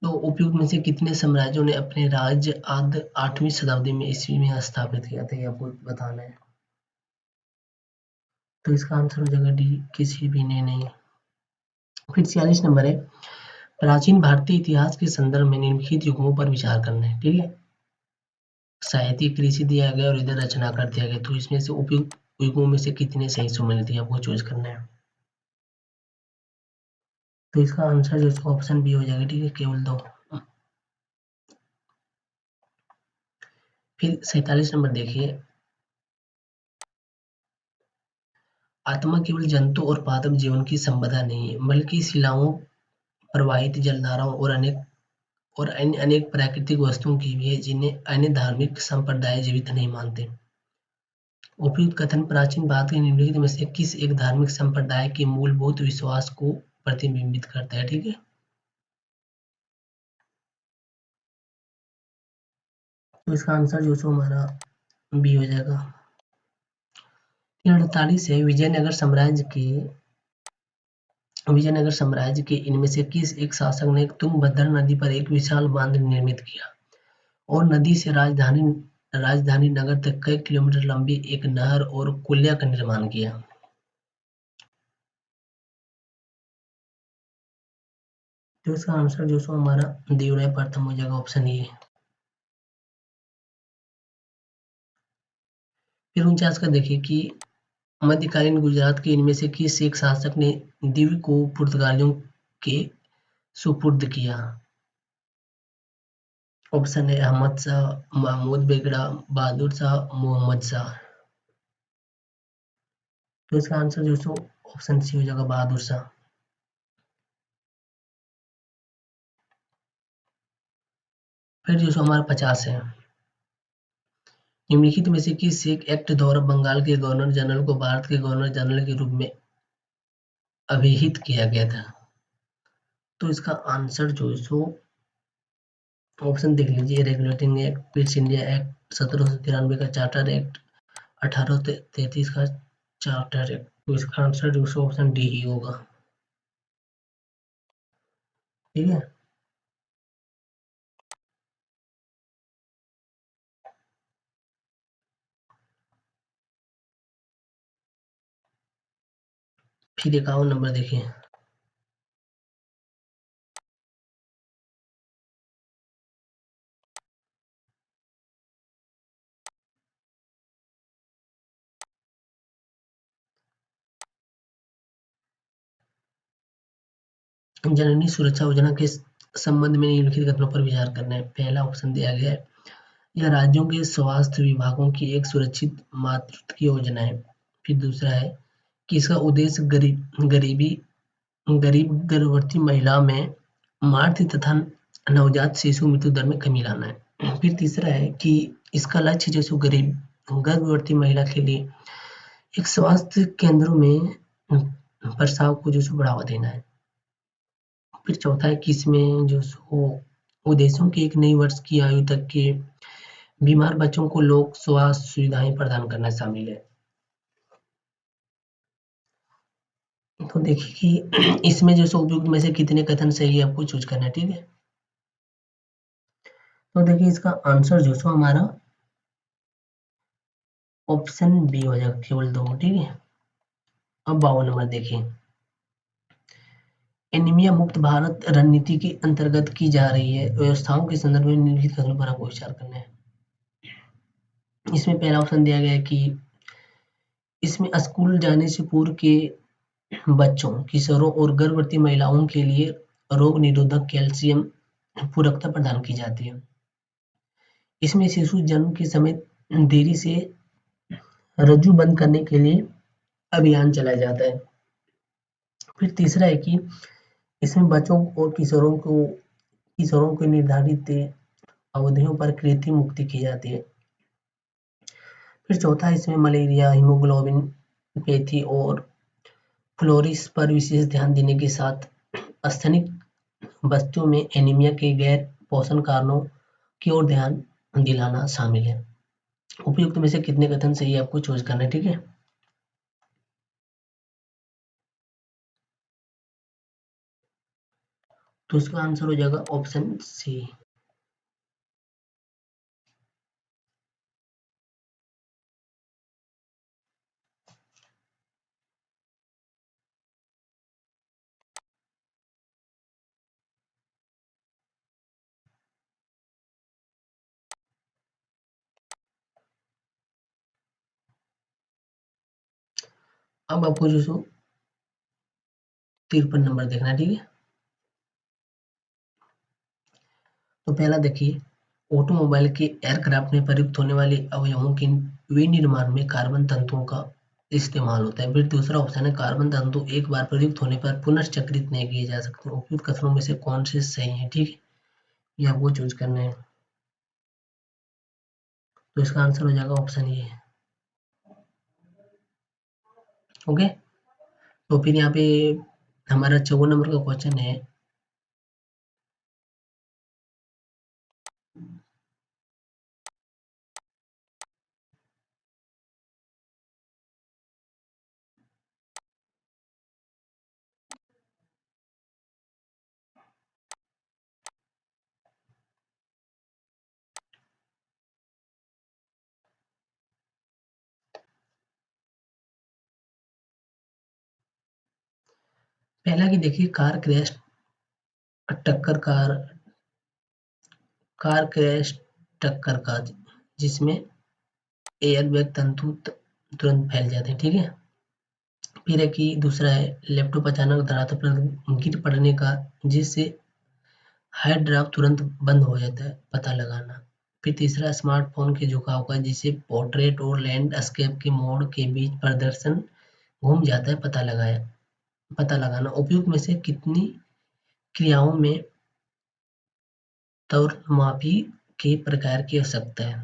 तो उपयुक्त में से कितने साम्राज्यों ने अपने राज्य आदि 8वीं शताब्दी में ईस्वी में स्थापित किया था, ये आपको बताना है। तो इसका आंसर हो जाएगा डी, किसी भी ने नहीं। फिर 46 नंबर है, प्राचीन भारतीय इतिहास के संदर्भ में निम्नलिखित युगों पर विचार करना है, ठीक है। साहित्य, कृषि दिया गया और इधर रचनाकार दिया गया, तो इसमें से उपयुक्त युगों में से कितने सही सम्मिलित है आपको चूज करना है। तो इसका आंसर जो है ऑप्शन बी हो जाएगा, ठीक है, केवल 2। फिर 47 नंबर देखिए, आत्मा केवल जंतु और पादप जीवन की संपदा नहीं है, बल्कि शिलाओं, प्रवाहित जलधाराओं और अन्य अनेक प्राकृतिक वस्तुओं की भी है, जिन्हें अन्य धार्मिक संप्रदाय जीवित नहीं मानते। उपयुक्त कथन प्राचीन भारत के निम्नलिखित में से किस एक धार्मिक संप्रदाय के मूलभूत विश्वास को प्रतिबिंबित करता है, ठीक है। तो इसका आंसर जो सो हमारा बी हो जाएगा। 48 है, विजयनगर साम्राज्य के विजयनगर साम्राज्य के इनमें से किस एक शासक ने तुंगभद्रा नदी पर एक विशाल बांध निर्मित किया और नदी से राजधानी नगर तक कई किलोमीटर लंबी एक नहर और कुलिया का निर्माण किया? तो इसका आंसर जो सो हमारा देवराय प्रथम हो जाएगा, ऑप्शन ए। फिर 49 का देखिए कि मध्यकालीन गुजरात के इनमें से किस एक शासक ने दीव को पुर्तगालियों के सुपुर्द किया? Option A Ahmad Shah, Mahmood Begda, Bahadur Shah, Mohammad Shah. तो इसका आंसर जो सो ऑप्शन सी हो जाएगा, बहादुर शाह। फिर जो सो हमारा 50 है, निम्नलिखित में से किस एक एक्ट द्वारा बंगाल के गवर्नर जनरल को भारत के गवर्नर जनरल के रूप में अभिहित किया गया था? तो इसका आंसर जो है सो ऑप्शन देख लीजिए, regulating act, Pitt's India act, 1793 का चार्टर एक्ट, 1833 का चार्टर एक्ट। तो इसका आंसर जो है ऑप्शन डी ही होगा। ठीक है, फिर 51 नंबर देखिए। जननी सुरक्षा योजना के संबंध में निम्नलिखित कथनों पर विचार करना है। पहला ऑप्शन दिया गया है, यह राज्यों के स्वास्थ्य विभागों की एक सुरक्षित मातृत्व की योजना है। फिर दूसरा है कि इसका उद्देश्य गरीब गर्भवती महिला में मातृ तथा नवजात शिशु मृत्यु दर में कमी लाना है। फिर तीसरा है कि इसका लक्ष्य जो सो गरीब गर्भवती महिला के लिए एक स्वास्थ्य केंद्रों में प्रसव को जो सो बढ़ावा देना है। फिर चौथा है कि इसमें जो सो उद्देश्यों की एक नई वर्ष की आयु तक के बीमार बच्चों को लोक स्वास्थ्य सुविधाएं प्रदान करना शामिल है। तो देखिए कि इसमें जो सो उपयुक्त में से कितने कथन सही है, आपको चूज करना है। ठीक है, तो देखिए इसका आंसर जो सो हमारा ऑप्शन बी हो जाएगा, केवल दो। ठीक है, अब 52 नंबर देखिए, एनीमिया मुक्त भारत रणनीति के अंतर्गत की जा रही है व्यवस्थाओं के संदर्भ में निम्नलिखित कथनों पर आपको विचार करना है। इसमें पहला ऑप्शन दिया गया है कि इसमें स्कूल जाने से पूर्व के बच्चों, किशोरों और गर्भवती महिलाओं के लिए रोग निरोधक कैल्शियम पूरकता प्रदान की जाती है। इसमें शिशु जन्म के समय देरी से रज्जु बंद करने के लिए अभियान चलाया जाता है। फिर तीसरा है कि इसमें बच्चों और किशोरों को निर्धारित अवधियों पर कृत्रिम मुक्ति की जाती है। फिर चौथा, इसमें मलेरिया, हीमोग्लोबिन पैथी और फ्लोरिस पर विशेष ध्यान देने के साथ स्तनिक बच्चों में एनीमिया के गैर पोषण कारणों की ओर ध्यान दिलाना शामिल है। उपयुक्त में से कितने कथन सही है, आपको चूज करना है। ठीक है, तो इसका आंसर हो जाएगा ऑप्शन सी। अब आपको जो सो 53 नंबर देखना है। ठीक है, तो पहला देखिए, ऑटोमोबाइल के एयरक्राफ्ट में प्रयुक्त होने वाले अवयवों के विनिर्माण में कार्बन तंतुओं का इस्तेमाल होता है। फिर दूसरा ऑप्शन है, कार्बन तंतु एक बार प्रयुक्त होने पर पुनर्चक्रित नहीं किए जा सकते। उपयुक्त कथनों में से कौन से सही है? ठीक है, ये आपको चूज करना है। तो इसका आंसर हो जाएगा ऑप्शन ए। ओके, तो फिर यहाँ पे हमारा 54 नंबर का क्वेश्चन है, पहला कि देखिए टक्कर कार कार क्रैश टक्कर का, जिसमें एयरबैग तंतु तुरंत फैल जाते हैं, ठीक है। फिर है कि दूसरा है लैपटॉप अचानक धरातल पर गिर पड़ने का, जिससे हार्ड ड्राइव तुरंत बंद हो जाता है, पता लगाना। फिर तीसरा स्मार्टफोन के झुकाव का, जिससे पोर्ट्रेट और लैंडस्केप के मोड के बीच प्रदर्शन घूम जाता है, पता लगाना। उपयुक्त में से कितनी क्रियाओं में त्वरमापी के प्रकार की आवश्यकता है?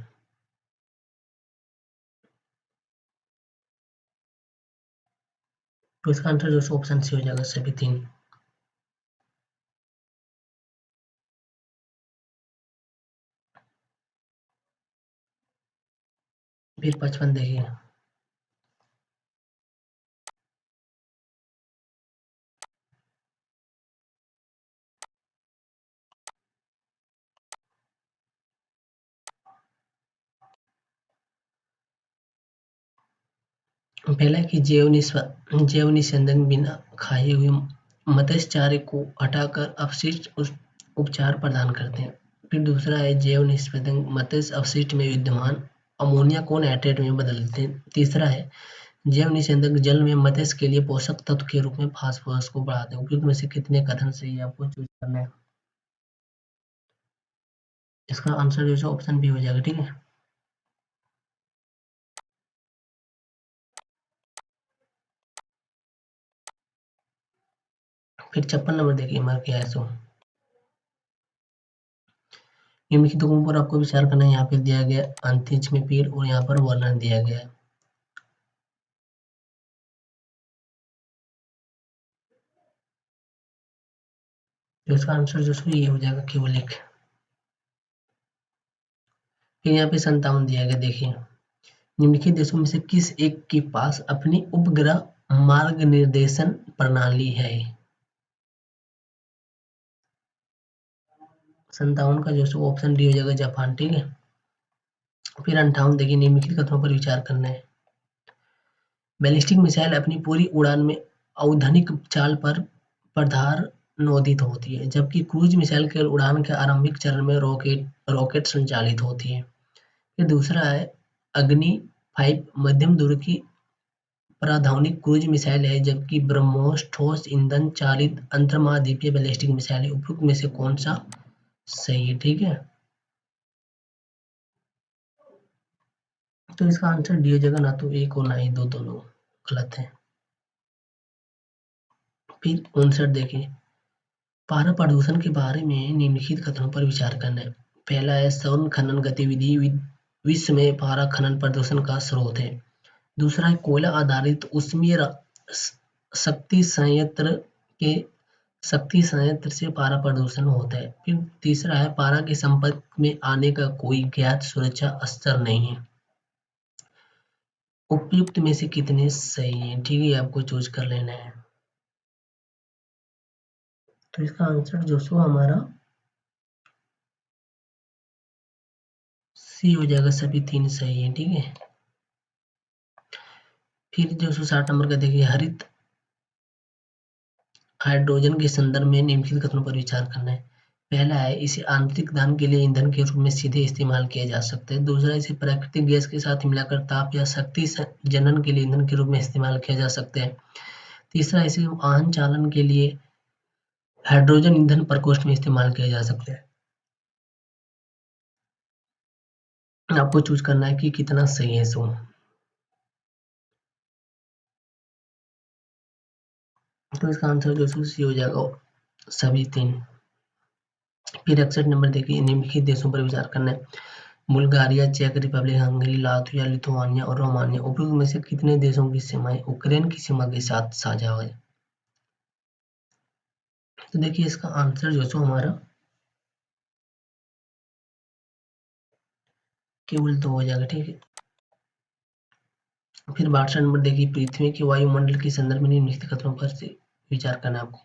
तो इसका आंसर जो ऑप्शन सी हो जाएगा, सभी तीन। फिर 55 देखिए। पहला कि जैव निस्यंदन बिना खाए हुए मत्स्यचारे को हटाकर अपशिष्ट उपचार प्रदान करते हैं। फिर दूसरा है जैव निस्यंदन मत्स्य अपशिष्ट में विद्यमान अमोनिया को नाइट्रेट में बदलते हैं। तीसरा है जैव निस्यंदन जल में मत्स्य के लिए पोषक तत्व के रूप में फास्फोरस को बढ़ाते हैं। उपयुक्त में से कितने कथन सही है, आपको चूज करना है। इसका आंसर जो है ऑप्शन बी हो जाएगा, ठीक है। फिर 56 नंबर देखिए हमारा क्या है सो। निम्नलिखित तुकों पर आपको विचार करना है। यहाँ पे दिया गया अंतरिक्ष में पेड़ और यहाँ पर वर्णन दिया गया है। तो इसका आंसर जो है ये हो जाएगा केवल एक। फिर यहाँ पे 57 दिया गया, देखिए निम्नलिखित देशों में से किस एक के पास अपनी उपग्रह मार्ग निर्देशन प्रणाली है? 57 का जो है ऑप्शन डी हो जाएगा, जापान, ठीक है। फिर 58 देखिए निम्नलिखित कथनों पर विचार करना है। बैलिस्टिक मिसाइल अपनी पूरी उड़ान में औद्योगिक चाल पर प्रधानोदित होती है, जबकि क्रूज मिसाइल केवल उड़ान के आरंभिक चरण में रॉकेट संचालित होती है। फिर दूसरा है अग्नि 5 मध्यम दूरी की प्राधानिक क्रूज मिसाइल है, जबकि ब्रह्मोस ठोस ईंधन चालित अंतर्महाद्वीपीय बैलिस्टिक मिसाइल है। उपयुक्त में से कौन सा सही है, ठीक है। तो इसका आंसर डी हो जाएगा, ना तो एक और ना ही दो, दोनों गलत है। फिर 59 देखिए पारा प्रदूषण के बारे में निम्नलिखित कथनों पर विचार करना है। पहला है स्वर्ण खनन गतिविधि विश्व में पारा खनन प्रदूषण का स्रोत है। दूसरा है कोयला आधारित ऊष्मीय शक्ति संयंत्र के शक्ति संयंत्र से पारा प्रदूषण होता है। फिर तीसरा है पारा के संपर्क में आने का कोई ज्ञात सुरक्षा स्तर नहीं है। उपयुक्त में से कितने सही हैं, ठीक है, आपको चूज कर लेना है। तो इसका आंसर जो सो हमारा सी हो जाएगा, सभी तीन सही है, ठीक है। फिर जो सो 60 नंबर का देखिए हरित हाइड्रोजन के संदर्भ में निम्नलिखित कथनों पर विचार करना है। पहला है इसे आंतरिक दहन के लिए ईंधन के रूप में सीधे इस्तेमाल किया जा सकता है। दूसरा इसे प्राकृतिक गैस के साथ मिलाकर ताप या शक्ति जनन के लिए ईंधन के रूप में इस्तेमाल किया जा सकता है। तीसरा इसे वाहन चालन के लिए हाइड्रोजन ईंधन प्रकोष्ठ में इस्तेमाल किया जा सकता है। आपको चूज करना है कि कितना सही है सो। तो इसका आंसर जो सी हो जाएगा, सभी तीन। फिर 61 नंबर देखिए निम्नलिखित देशों पर विचार करना है। बुल्गारिया, चेक रिपब्लिक, हंगरी, लातविया, लिथुआनिया और रोमानिया उपयुक्त में से कितने देशों की सीमाएं यूक्रेन की सीमा के साथ साझा है? तो देखिए इसका आंसर जो है हमारा केवल दो हो जाएगा, ठीक है। फिर 62 नंबर देखिए पृथ्वी के वायुमंडल के संदर्भ में निम्नलिखित कथनों पर से विचार करना है आपको।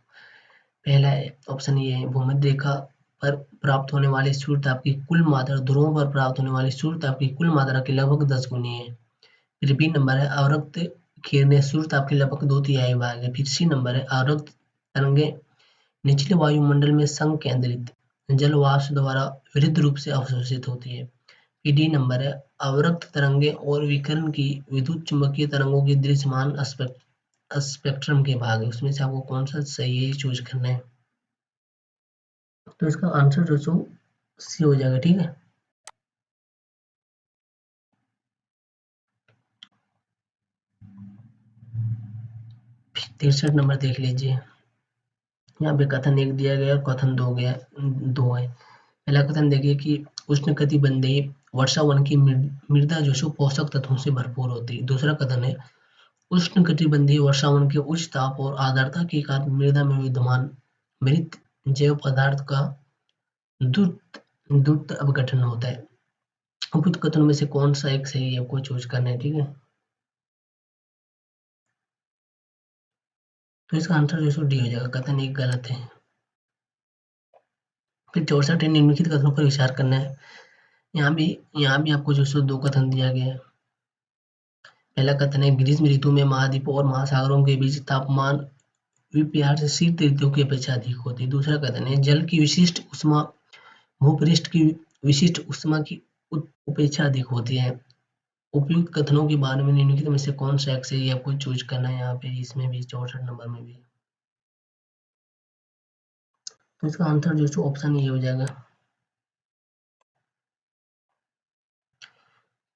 पहला है ऑप्शन ए है भूमध्य रेखा पर प्राप्त होने वाले सूर्य ताप की कुल मात्रा ध्रुवों पर प्राप्त होने वाले सूर्य ताप की कुल मात्रा के लगभग 10 गुनी है। फिर बी नंबर है अवरक्त किरणें सूर्य ताप के लगभग 2/3 भाग है। फिर सी नंबर है अवरक्त तरंगे निचले वायुमंडल में संकेंद्रित जल वाष्प द्वारा विरुद्ध रूप से अवशोषित होती है। डी नंबर है अवरक्त तरंगे और विकिरण की विद्युत चुंबकीय तरंगों की दृश्यमान स्पेक्ट्रम के भाग है, उसमें से आपको कौन सा सही है चूज करना है। तो इसका आंसर जो सो सी हो जाएगा। ठीक है, 63 नंबर देख लीजिए। यहाँ पे कथन 1 दिया गया और कथन 2 है। पहला कथन देखिए कि उष्णकटिबंधीय वर्षा वन की मृदा जो सो पोषक तत्वों से भरपूर होती है। दूसरा कथन है उष्णकटिबंधीय वर्षा वन के उच्च ताप और आर्द्रता के कारण मृदा में विद्यमान मृत जैव पदार्थ का द्रुत द्रुत अपघटन होता है। उपयुक्त कथनों में से कौन सा एक सही है आपको चूज करना है। ठीक है, तो इसका आंसर जो सो डी हो जाएगा, कथन 1 गलत है। फिर 64 निम्नलिखित कथनों पर विचार करना है। यहाँ भी आपको जो सो 2 कथन दिया गया है। पहला कथन है ग्रीष्म ऋतु में महाद्वीपों और महासागरों के बीच तापमान विपर्यास से शीत ऋतु की अपेक्षा अधिक होती है। दूसरा कथन है जल की विशिष्ट उष्मा भूपृष्ठ की विशिष्ट उष्मा की उपेक्षा अधिक होती है। उपयुक्त कथनों के बारे में निम्नलिखित में से कौन सा एक सही आपको चूज करना है। यहाँ पे इसमें भी 64 नंबर में भी, तो इसका आंसर जो है ऑप्शन ये हो जाएगा।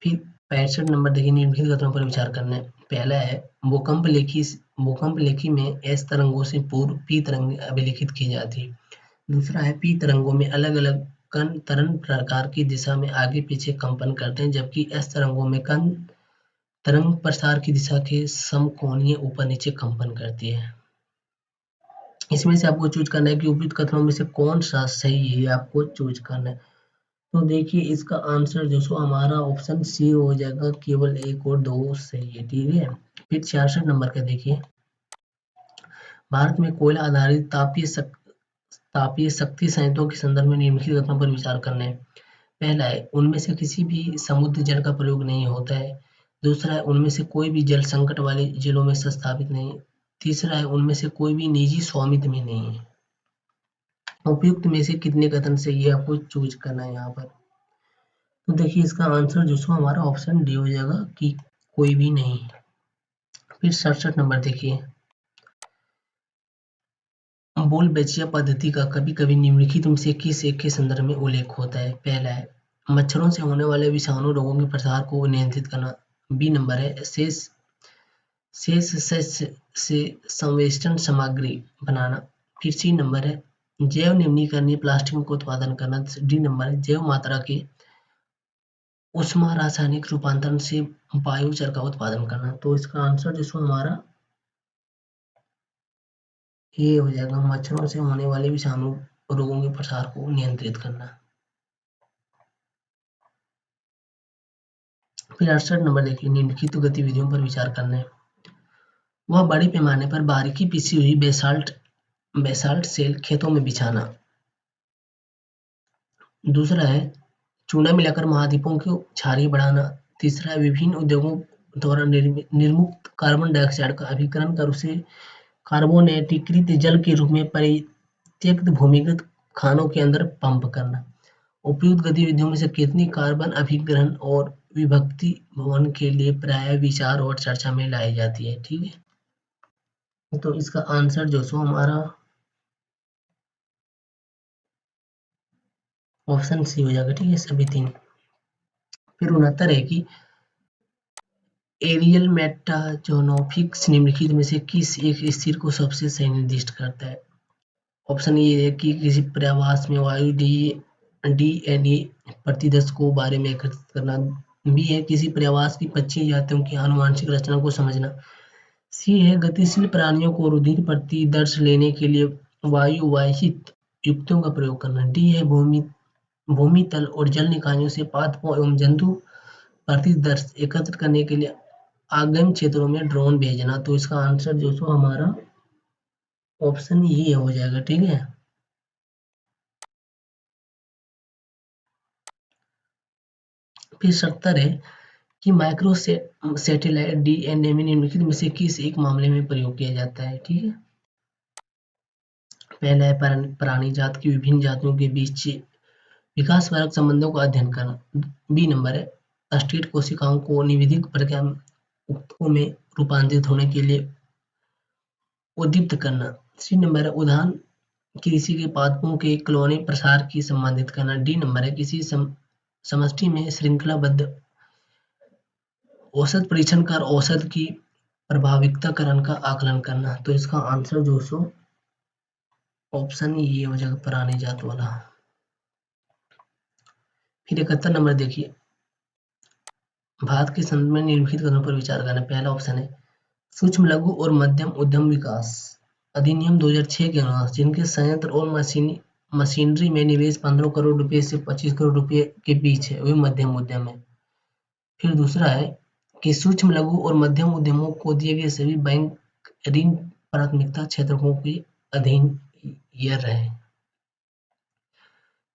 फिर 65 नंबर देखिए निम्नलिखित कथनों पर विचार करना है। पहला है भूकंप लेखी में एस तरंगों से पूर्व पी तरंग अभिलिखित की जाती है। दूसरा है पी तरंगों में अलग अलग कण तरंग प्रकार की दिशा में आगे पीछे कंपन करते हैं, जबकि एस तरंगों में कण तरंग प्रसार की दिशा के समकोणीय ऊपर नीचे कंपन करती है। इसमें से आपको चूज करना है कि उपयुक्त कथनों में से कौन सा सही है, आपको चूज करना है। तो देखिए इसका आंसर जो सो हमारा ऑप्शन सी हो जाएगा, केवल 1 और 2 सही है। ठीक है, फिर 66 नंबर का देखिए भारत में कोयला आधारित तापीय शक्ति संयंत्रों के संदर्भ में निम्नलिखित कथनों पर विचार करना है। पहला है उनमें से किसी भी समुद्र जल का प्रयोग नहीं होता है। दूसरा है उनमें से कोई भी जल संकट वाले जिलों में स्थापित नहीं। तीसरा है उनमें से कोई भी निजी स्वामित्व में नहीं है। उपयुक्त में से कितने कथन सही है आपको चूज करना है यहाँ पर। तो देखिए इसका आंसर जो सो हमारा ऑप्शन डी हो जाएगा कि कोई भी नहीं। फिर 67 नंबर देखिए बोल बेचिया पद्धति का कभी कभी निम्नलिखित में से किस एक के संदर्भ में उल्लेख होता है। पहला है मच्छरों से होने वाले विषाणु रोगों के प्रसार को नियंत्रित करना। बी नंबर है शेष से संवेष्टन सामग्री बनाना। फिर सी नंबर है जैव निम्नीकरणीय प्लास्टिक का उत्पादन करना। डी नंबर है जैव मात्रा के उष्मा रासायनिक रूपांतरण से बायोचार का उत्पादन करना। तो इसका आंसर जिसको हमारा ये हो जाएगा, मच्छरों से होने वाले विषाणु रोगों के प्रसार को नियंत्रित करना। फिर 68 नंबर देखिए निम्नलिखित गतिविधियों पर विचार करना है। वह बड़े पैमाने पर बारीकी पिसी हुई बेसाल्ट सेल खेतों में बिछाना। दूसरा है चूना मिलाकर महाद्वीपों को क्षारीय बढ़ाना। तीसरा है विभिन्न उद्योगों द्वारा निर्मुक्त कार्बन डाइऑक्साइड का अभिकरण कर उसे कार्बोनेटीकृत जल के रूप में परित्यक्त भूमिगत खानों के अंदर पंप करना। उपयुक्त गतिविधियों में से कितनी कार्बन अभिग्रहण और विभक्ति भवन के लिए प्राय विचार और चर्चा में लाई जाती है। ठीक है, तो इसका आंसर जो सो हमारा ऑप्शन सी हो जाएगा। ठीक है, सभी 3। फिर 69 है कि एरियल मेटाजोनोफिक्स निम्नलिखित में से किस एक स्थिर को सबसे सही निर्दिष्ट करता है। ऑप्शन ये है कि किसी पर्यावास में वायु डीएनए प्रतिदर्श को बारे में एकत्रित करना। बी है किसी पर्यावास की पक्षी जातियों की आनुवंशिक रचना को समझना। सी है गतिशील प्राणियों को रुधिर प्रतिदर्श लेने के लिए वायु वाहित युक्तियों का प्रयोग करना। डी है भूमि तल और जल निकायों से पादपों एवं जंतु प्रतिदर्श एकत्र करने के लिए आगम क्षेत्रों में ड्रोन भेजना। तो इसका आंसर जो सो हमारा ऑप्शन ये हो जाएगा। ठीक है, फिर 70 है कि माइक्रो सैटेलाइट डीएनए में निम्नलिखित में से किस एक मामले में प्रयोग किया जाता है। ठीक है, पहला है प्राणी जात की विभिन्न जातियों के बीच विकासपरक संबंधों का अध्ययन करना। बी नंबर है अस्टेट कोशिकाओं को निविधिक प्रक्रिया ऊतकों में रूपांतरित होने के लिए उद्दीप्त करना। सी नंबर है उदाहरण किसी के पादपों के कॉलोनी प्रसार की संबंधित करना। डी नंबर है किसी समष्टि में श्रृंखलाबद्ध औसत परीक्षण कर औसत की प्रभाविकताकरण का आकलन करना। तो इसका आंसर जो सो ऑप्शन ये हो जाएगा पुरानी जात वाला। फिर 71 नंबर देखिए भारत के संदर्भ में निम्नलिखित कथनों पर विचार करना। पहला ऑप्शन है सूक्ष्म लघु और मध्यम उद्यम विकास अधिनियम 2006 के अनुसार जिनके संयंत्र और मशीनरी में निवेश 15 करोड़ रुपए से 25 करोड़ रुपए के बीच है वही मध्यम उद्यम है। फिर दूसरा है कि सूक्ष्म लघु और मध्यम उद्यमों को दिए गए सभी बैंक ऋण प्राथमिकता क्षेत्रों के अधीन ये रहे।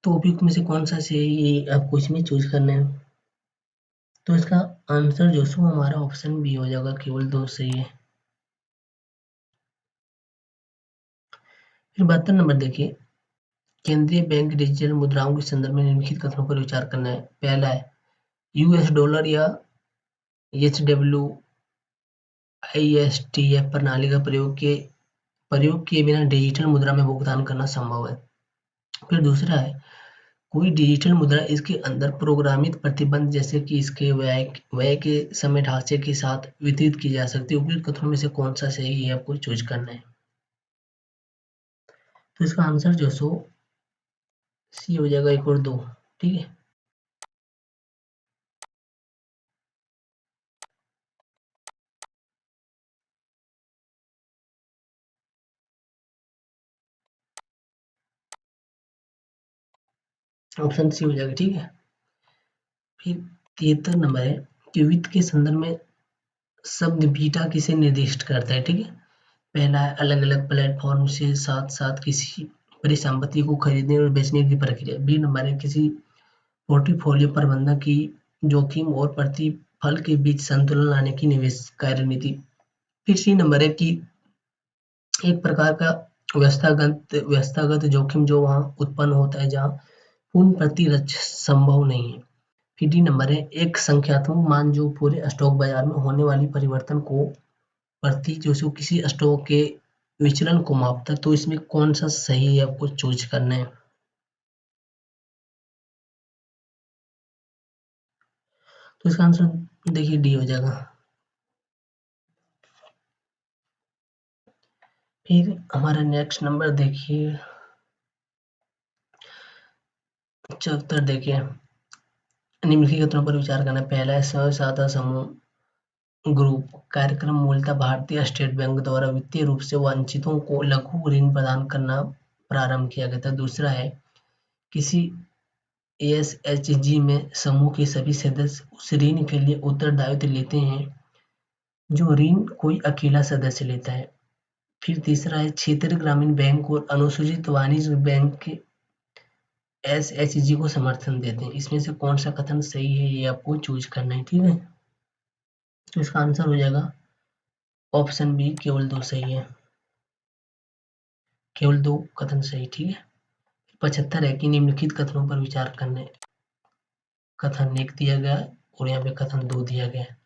तो उपयुक्त में से कौन सा सही ये आपको इसमें चूज करना है। तो इसका आंसर जो सो हमारा ऑप्शन बी हो जाएगा केवल 2 सही है। फिर 72 नंबर देखिए केंद्रीय बैंक डिजिटल मुद्राओं के संदर्भ में निम्नलिखित कथनों पर विचार करना है। पहला है यूएस डॉलर या एचडब्ल्यूआईएसटीएफ प्रणाली का प्रयोग किए बिना डिजिटल मुद्रा में भुगतान करना संभव है। फिर दूसरा है कोई डिजिटल मुद्रा इसके अंदर प्रोग्रामित प्रतिबंध जैसे कि इसके व्यय के समय ढांचे के साथ वितरित की जा सकती है। उपयुक्त कथनों में से कौन सा सही है आपको चूज करना है। तो इसका आंसर जो सो सी हो जाएगा 1 और 2। ठीक है ऑप्शन सी हो जाएगा। ठीक है फिर 73 नंबर है कि वित्त के संदर्भ में शब्द बीटा किसे निर्दिष्ट करता है। ठीक है पहला है अलग अलग प्लेटफॉर्म से साथ साथ किसी परिसंपत्ति को खरीदने और बेचने की प्रक्रिया। बी नंबर है किसी पोर्टफोलियो प्रबंधन की जोखिम और प्रतिफल के बीच संतुलन लाने की निवेश कार्यनीति। फिर सी नंबर है कि एक प्रकार का व्यवस्थागत जोखिम जो वहां उत्पन्न होता है जहां पूर्ण प्रतिरक्षा संभव नहीं है। फिर डी नंबर है एक संख्यात्मक मान जो पूरे स्टॉक बाजार में होने वाली परिवर्तन को प्रति जो सो किसी स्टॉक के विचलन को मापता है। तो इसमें कौन सा सही है आपको चूज करना है। तो इसका आंसर देखिए डी हो जाएगा। फिर हमारा नेक्स्ट नंबर देखिए 74 देखिए निम्नलिखित कथनों पर विचार करना। पहला है स्वयं सहायता समूह ग्रुप कार्यक्रम मूलतः भारतीय स्टेट बैंक द्वारा वित्तीय रूप से वंचितों को लघु ऋण प्रदान करना प्रारंभ किया गया था। दूसरा है किसी एएसएचजी में समूह के सभी सदस्य उस ऋण के लिए उत्तरदायित्व लेते हैं जो ऋण कोई अकेला सदस्य लेता है। फिर तीसरा है क्षेत्रीय ग्रामीण बैंक और अनुसूचित वाणिज्य बैंक के एसएचजी को समर्थन देते हैं। इसमें से कौन सा कथन सही है ये आपको चूज करना है। ठीक है तो इसका आंसर हो जाएगा ऑप्शन बी केवल 2 सही है। केवल 2 कथन सही। ठीक है 75 है कि निम्नलिखित कथनों पर विचार करने। कथन 1 दिया गया है और यहाँ पे कथन 2 दिया गया है।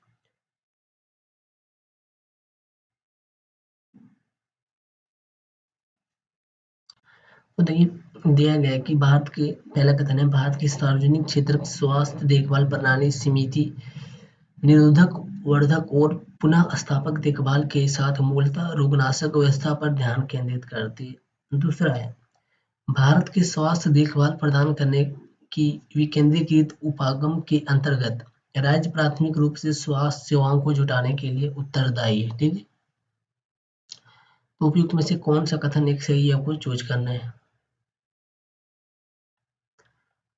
तो देखिए दिया गया है कि भारत के पहला कथन है भारत की सार्वजनिक क्षेत्र स्वास्थ्य देखभाल प्रणाली समिति निरोधक वर्धक और पुनः स्थापक देखभाल के साथ मूलतः रोगनाशक व्यवस्था पर ध्यान केंद्रित करती है। दूसरा है भारत के स्वास्थ्य देखभाल प्रदान करने की विकेंद्रीकृत उपागम के अंतर्गत राज्य प्राथमिक रूप से स्वास्थ्य सेवाओं को जुटाने के लिए उत्तरदायी है। ठीक है तो उपयुक्त में से कौन सा कथन एक सही है आपको चूज करना है।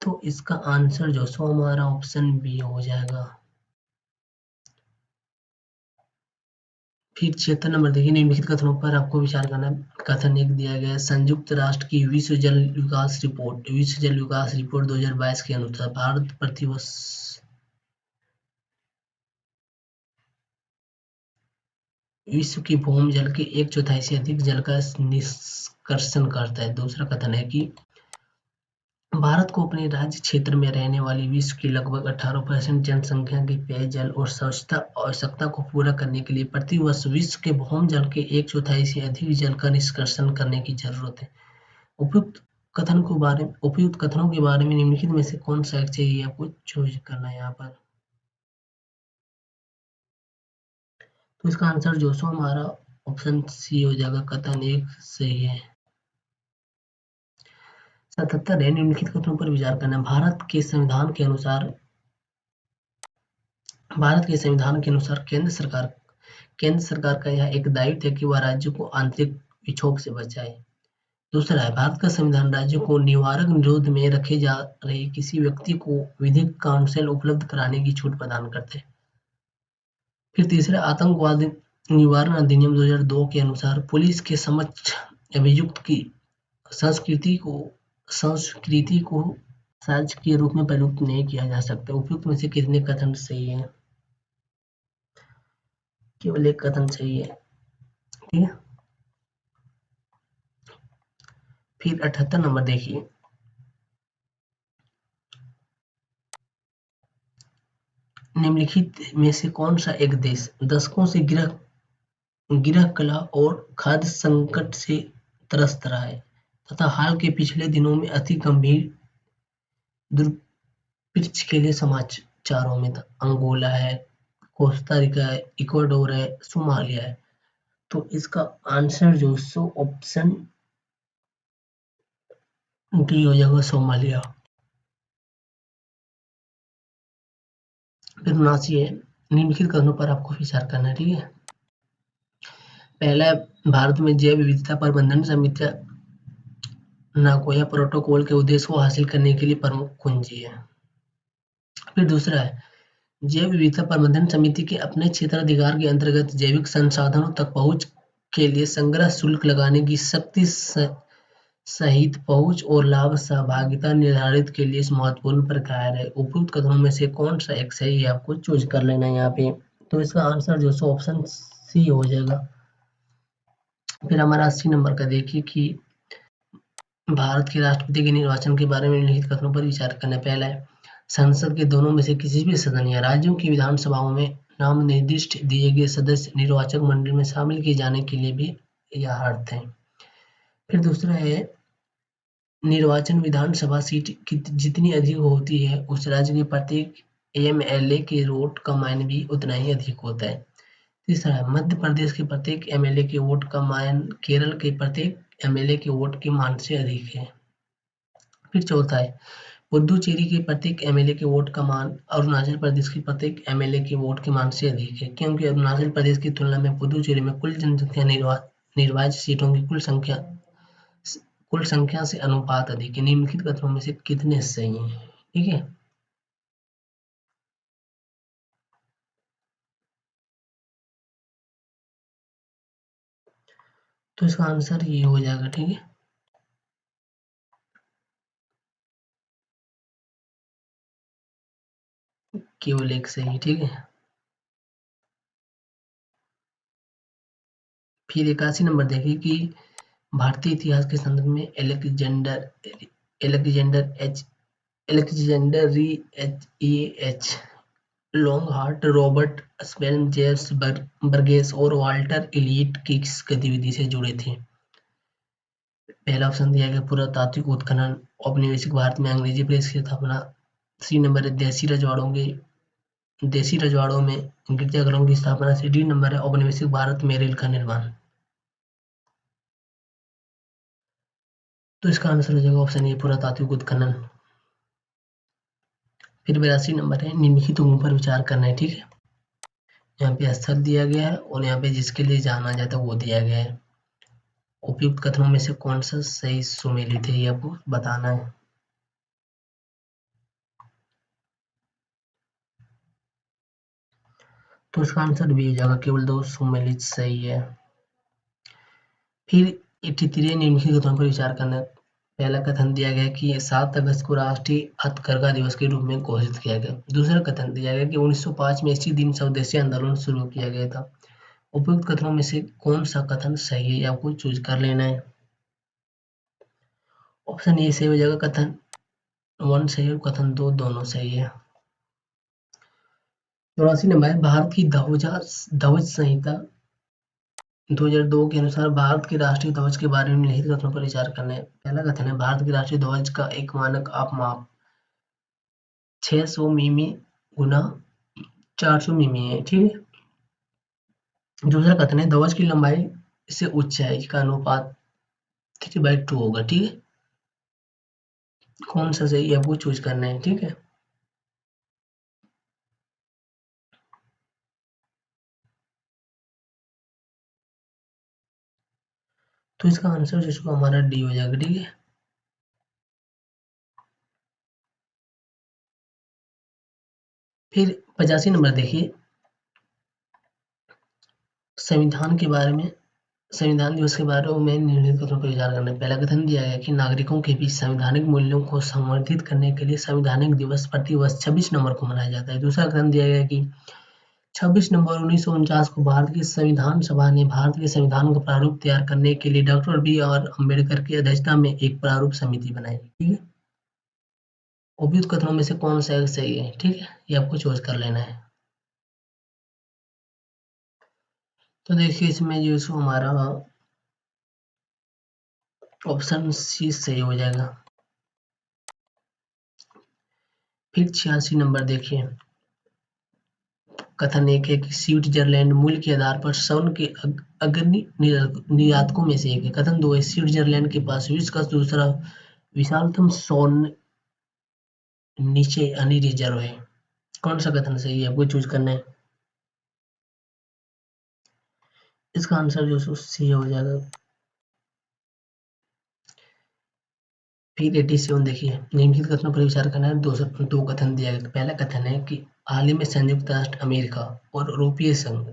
तो इसका आंसर जो सो हमारा ऑप्शन बी हो जाएगा। फिर 76 नंबर देखिए निम्नलिखित कथनों पर आपको विचार करना है। कथन 1 दिया गया है संयुक्त राष्ट्र की विश्व जल विकास रिपोर्ट 2022 के अनुसार भारत प्रतिवर्ष विश्व के भूमि जल के 1/4 से अधिक जल का निष्कर्षण करता है। दूसरा कथन है कि भारत को अपने राज्य क्षेत्र में रहने वाली विश्व की लगभग 18% जनसंख्या की पेयजल और स्वच्छता आवश्यकता को पूरा करने के लिए प्रति वर्ष विश्व के भौम जल के 1/4 से अधिक जल का निष्कर्षण करने की जरूरत है। उपयुक्त कथनों के बारे में निम्नलिखित में से कौन सा एक चाहिए आपको चूज करना है यहाँ पर। तो इसका आंसर जो सो हमारा ऑप्शन सी हो जाएगा, कथन एक सही है। 77 है, निम्नलिखित कथनों पर विचार करना। भारत के संविधान के अनुसार केंद्र सरकार का यह एक दायित्व है कि वह राज्यों को आंतरिक विक्षोभ से बचाए। दूसरा है, भारत का संविधान राज्यों को निवारक निरोध में रखे जा रहे किसी व्यक्ति को विधिक काउंसिल उपलब्ध कराने की छूट प्रदान करते हैं। फिर तीसरा, आतंकवाद निवारण अधिनियम 2002 के अनुसार पुलिस के समक्ष अभियुक्त की संस्कृति को साक्ष्य के रूप में प्रयुक्त नहीं किया जा सकता। उपयुक्त में से कितने कथन सही है? केवल एक कथन सही है। ठीक है, फिर 78 नंबर देखिए। निम्नलिखित में से कौन सा एक देश दशकों से गृह कला और खाद्य संकट से त्रस्त रहा है तथा हाल के पिछले दिनों में अति गंभीर दुष्प्रचार के लिए समाचारों में था? अंगोला है, कोस्टा रिका है, इक्वाडोर है, सोमालिया है। तो इसका आंसर जो सो ऑप्शन डी हो जाएगा, सोमालिया। फिर 79 है, निम्नलिखित कथनों पर आपको विचार करना है। ठीक है, पहला, भारत में जैव विविधता प्रबंधन समिति नागोया प्रोटोकॉल के उद्देश्य को हासिल करने के लिए प्रमुख कुंजी है। फिर दूसरा है, जैव विविधता प्रबंधन समिति के अपने क्षेत्राधिकार के अंतर्गत जैविक संसाधनों तक पहुंच के लिए संग्रह शुल्क लगाने की शक्ति सहित पहुंच और लाभ सहभागिता निर्धारित के लिए महत्वपूर्ण प्रकार है। उपयुक्त कथनों में से कौन सा एक सही है, आपको चूज कर लेना है यहाँ पे। तो इसका आंसर जो सो ऑप्शन सी हो जाएगा। फिर हमारा 80 नंबर का देखिए कि भारत के राष्ट्रपति के निर्वाचन के बारे में निम्नलिखित कथनों पर विचार करना। पहला है, संसद के दोनों में से किसी भी सदन या राज्यों की विधानसभाओं में नाम निर्दिष्ट दिए गए सदस्य निर्वाचक मंडल में शामिल किए जाने के लिए भी यह अर्थ है। फिर दूसरा है, निर्वाचन विधानसभा सीट जितनी अधिक होती है उस राज्य के प्रत्येक एमएलए के वोट का मान भी उतना ही अधिक होता है। तीसरा है, मध्य प्रदेश के प्रत्येक एमएलए के वोट का मान केरल के प्रत्येक एमएलए के वोट के मान से अधिक है। फिर चौथा है, पुदुचेरी के प्रत्येक एमएलए के वोट का मान अरुणाचल प्रदेश के प्रत्येक एमएलए के वोट के मान से अधिक है, क्योंकि अरुणाचल प्रदेश की तुलना में पुदुचेरी में कुल जनसंख्या निर्वाचित सीटों की कुल संख्या से अनुपात अधिक है। निम्नलिखित कथनों में से कितने सही हैं? ठीक है, तो इसका आंसर ये हो जाएगा। ठीक है, केवल एक सही। ठीक है, फिर 81 नंबर देखिए कि भारतीय इतिहास के संदर्भ में Alexander H long heart, Robert spell, James Burgess और वाल्टर इलियट किस गतिविधि से जुड़े थे? पहला ऑप्शन दिया गया पुरातात्विक उत्खनन, औपनिवेशिक भारत में अंग्रेजी प्रेस की स्थापना। सी नंबर है, देसी रजवाड़ों में गिरजाघरों की स्थापना से। डी नंबर है, औपनिवेशिक भारत में रेल का निर्माण। तो इसका आंसर हो जाएगा ऑप्शन ए, पुरातात्विक उत्खनन। फिर 82 नंबर है, निम्नलिखित अंगों पर विचार करना है। ठीक है, यहाँ पे स्थल दिया गया है और यहाँ पे जिसके लिए जाना जाता है वो दिया गया है। उपयुक्त कथनों में से कौन सा सही सुमेलित है, ये आपको बताना है। तो इसका आंसर भी हो जाएगा, केवल 2 सुमेलित सही है। फिर 83 निम्नलिखित कथनों पर विचार करना। पहला कथन दिया गया कि 7 अगस्त को राष्ट्रीय हथकरघा दिवस के रूप में घोषित किया गया। दूसरा कथन दिया गया कि 1905 में इसी दिन स्वदेशी आंदोलन शुरू किया गया था। उपयुक्त कथनों में से कौन सा कथन सही है, आपको चूज कर लेना है। ऑप्शन ए सही हो जाएगा, कथन 1 सही है और कथन 2 दोनों सही है। 84 नंबर, भारत की ध्वज संहिता 2002 के अनुसार भारत के राष्ट्रीय ध्वज के बारे में निम्नलिखित कथनों पर विचार करना है। पहला कथन है, भारत के राष्ट्रीय ध्वज का एक मानक माप 600 मिमी गुना 400 मिमी है, ठीक है। दूसरा कथन है, ध्वज की लंबाई से ऊंचाई का अनुपात 3/2 होगा, ठीक है। कौन सा सही है वो चूज करना है, ठीक है। तो इसका आंसर जिसको हमारा डी हो जाएगा, ठीक है। फिर 85 नंबर देखिए, संविधान के बारे में, संविधान दिवस के बारे में निम्नलिखित कथनों पर विचार करना है। पहला कथन दिया गया कि नागरिकों के बीच संवैधानिक मूल्यों को संवर्धित करने के लिए संवैधानिक दिवस प्रतिवर्ष 26 नवंबर को मनाया जाता है। दूसरा कथन दिया गया कि 26 नवंबर 1949 को भारत की संविधान सभा ने भारत के संविधान का प्रारूप तैयार करने के लिए डॉक्टर बी.आर. अम्बेडकर की अध्यक्षता में एक प्रारूप समिति बनाई, ठीक है। उपयुक्त कथनों में से कौन सा सही है, ठीक है, ये आपको चॉइस कर लेना है। तो देखिए इसमें जो सो हमारा ऑप्शन सी सही हो जाएगा। फिर 86 नंबर देखिए, कथन एक है कि स्विट्जरलैंड मूल्य के आधार पर स्वर्ण के अग्रणी निर्यातकों में से एक है। कथन 2 है, स्विट्जरलैंड के पास विश्व का दूसरा विशालतम स्वर्ण नीचे यानी रिजर्व है। कौन सा कथन सही है आपको चूज करना है। इसका आंसर जो सी हो जाएगा। फिर 87 देखिए, निम्नलिखित कथनों पर विचार करना है। दो कथन दिया गया। पहला कथन है कि हाल ही में संयुक्त राष्ट्र अमेरिका और यूरोपीय संघ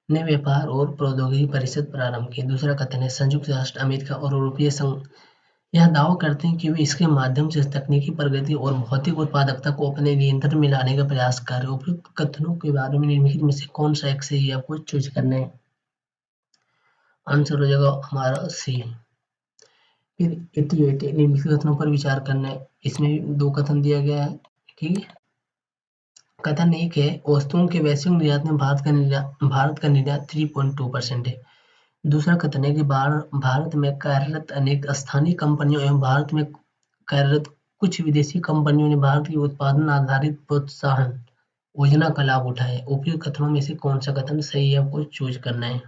ने व्यापार और प्रौद्योगिकी परिषद प्रारंभ की। दूसरा कथन है, संयुक्त राष्ट्र अमेरिका और यूरोपीय संघ यह दावा करते हैं कि वे इसके माध्यम से तकनीकी प्रगति और भौतिक उत्पादकता को अपने नियंत्रण में लाने का प्रयास कर रहे हैं। उपयुक्त कथनों के बारे में निम्नलिखित में से कौन सा एक सही है आपको चूज करना है। आंसर हो जाएगा हमारा सी। फिर 88 निम्नलिखित कथनों पर विचार करना है। इसमें दो कथन दिया गया है, ठीक है। कथन एक है, वस्तुओं के वैश्विक निर्यात में भारत का निर्यात 3.2% है। दूसरा कथन है कि भारत में कार्यरत अनेक स्थानीय कंपनियों एवं भारत में कार्यरत कुछ विदेशी कंपनियों ने भारत की उत्पादन आधारित प्रोत्साहन योजना का लाभ उठाया। उपयुक्त कथनों में से कौन सा कथन सही है आपको चूज करना है।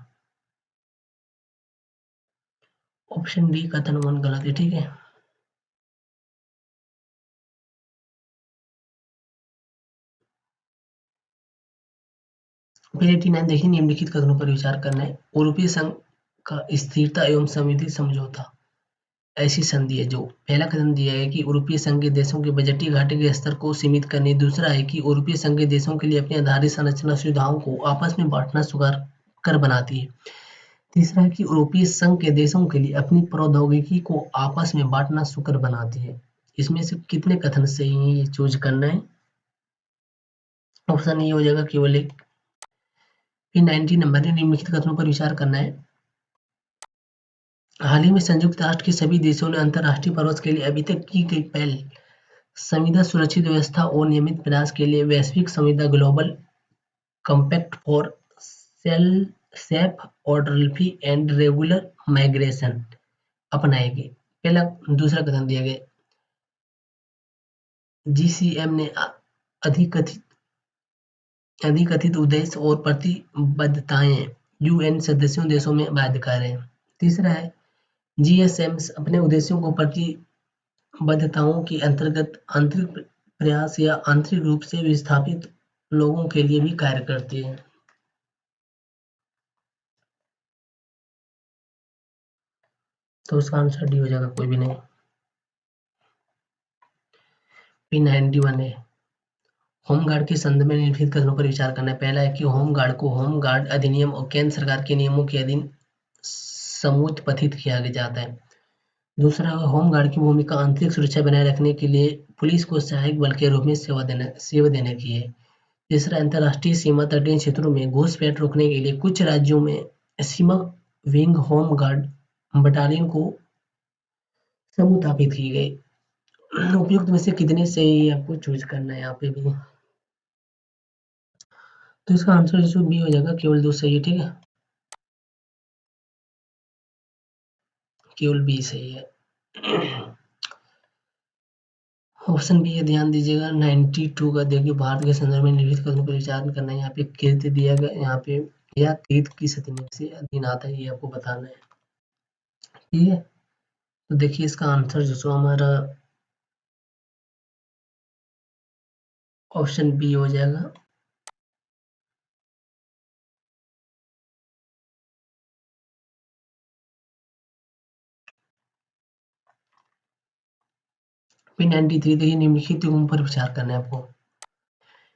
ऑप्शन डी कथन 1 गलत है, ठीक है। फिर 89 देखिए, निम्नलिखित कथनों पर विचार करना है। यूरोपीय संघ का स्थिरता एवं समृद्धि समझौता ऐसी संधि है जो, पहला कथन दिया है कि यूरोपीय संघ के देशों के बजटीय घाटे के स्तर को सीमित करने। दूसरा है कि यूरोपीय संघ के देशों के लिए अपनी आधारित संरचना सुविधाओं को आपस में बांटना सुकर कर बनाती है। तीसरा है कि यूरोपीय संघ के देशों के लिए अपनी प्रौद्योगिकी को आपस में बांटना सुकर बनाती है। इसमें से कितने कथन सही हैं ये चूज करना है। ऑप्शन ए हो जाएगा केवल एक। फिर 90 नंबर है, निम्नलिखित कथनों पर विचार करना है। हाल ही में संयुक्त राष्ट्र के सभी देशों ने अंतर्राष्ट्रीय परवश के लिए अभी तक की गई पहल संविदा सुरक्षित व्यवस्था और नियमित प्रयास के लिए वैश्विक संविदा global compact for safe orderly and regular migration अपनाएगी। पहला दूसरा कथन दिया गया, जीसीएम ने अधिकथित उद्देश्य और प्रतिबद्धताएं यूएन सदस्यों देशों में बाध्यकारी है। तीसरा है, जीएसएम अपने उद्देश्यों को प्रतिबद्धताओं के अंतर्गत आंतरिक प्रयास या आंतरिक रूप से विस्थापित लोगों के लिए भी कार्य करती है। तो उसका आंसर डी हो जाएगा, कोई भी नहीं। P91 है, होमगार्ड के संदर्भ में निम्नलिखित कथनों पर विचार करना है। पहला है कि होमगार्ड को होमगार्ड अधिनियम और केंद्र सरकार के नियमों के अधीन समुत्पथित किया जाता है। दूसरा, होमगार्ड की भूमिका आंतरिक सुरक्षा बनाए रखने के लिए पुलिस को सहायक बल के रूप में सेवा देने की है। तीसरा, अंतर्राष्ट्रीय सीमा तटीय क्षेत्रों में घुसपैठ रोकने के लिए कुछ राज्यों में सीमा विंग होम गार्ड बटालियन को समुत्थापित की गई। उपयुक्त में से कितने सही आपको चूज करना है यहाँ पे भी। तो इसका आंसर जो बी हो जाएगा, केवल 2 सही है, ठीक है, केवल बी सही है। ऑप्शन बी है, ध्यान दीजिएगा 92 का देखिए, भारत के संदर्भ में निम्नलिखित कथनों पर विचार करना है। यहाँ पे कृत दिया गया, यहाँ पे या कृत किस अधिनियम से अधीन आता है ये आपको बताना है, ठीक है। तो देखिए इसका आंसर जो हमारा ऑप्शन बी हो जाएगा। फिर 93 देखिए, निम्नलिखित युग्म पर विचार करना है आपको।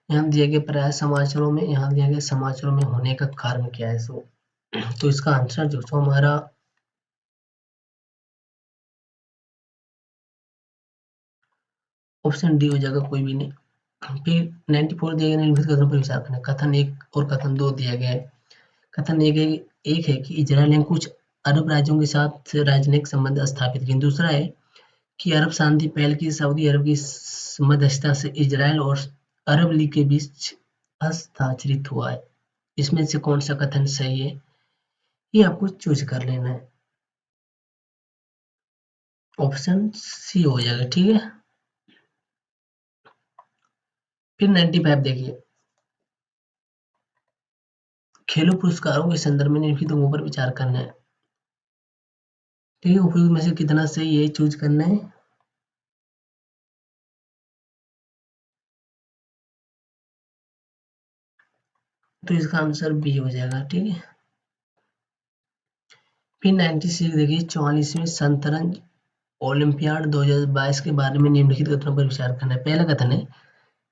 यहाँ दिया गया प्राय समाचारों में, यहाँ दिया गया समाचारों में होने का कारण क्या है। तो इसका आंसर जो हमारा ऑप्शन डी हो जाएगा, कोई भी नहीं। फिर 94 दिया गया, निम्नलिखित कथनों पर विचार करना है। कथन 1 और कथन 2 दिया गया है। कथन एक है कि इजराइल ने कुछ अरब राज्यों के साथ राजनयिक संबंध स्थापित किए। दूसरा है कि अरब शांति पहल की सऊदी अरब की मध्यस्थता से इजराइल और अरब लीग के बीच हस्ताक्षरित हुआ है। इसमें से कौन सा कथन सही है ये आपको चूज कर लेना है। ऑप्शन सी हो जाएगा, ठीक है। फिर 95 देखिए, खेलों पुरस्कारों के संदर्भ में निम्नलिखित अंगों पर विचार करना है, ठीक है। उपयुक्त में से कितना सही है चूज करना है। तो इसका आंसर बी हो जाएगा, ठीक है। फिर 96 देखिए, 44वें शतरंज ओलंपियाड 2022 के बारे में निम्नलिखित कथनों पर विचार करना है। पहला कथन है,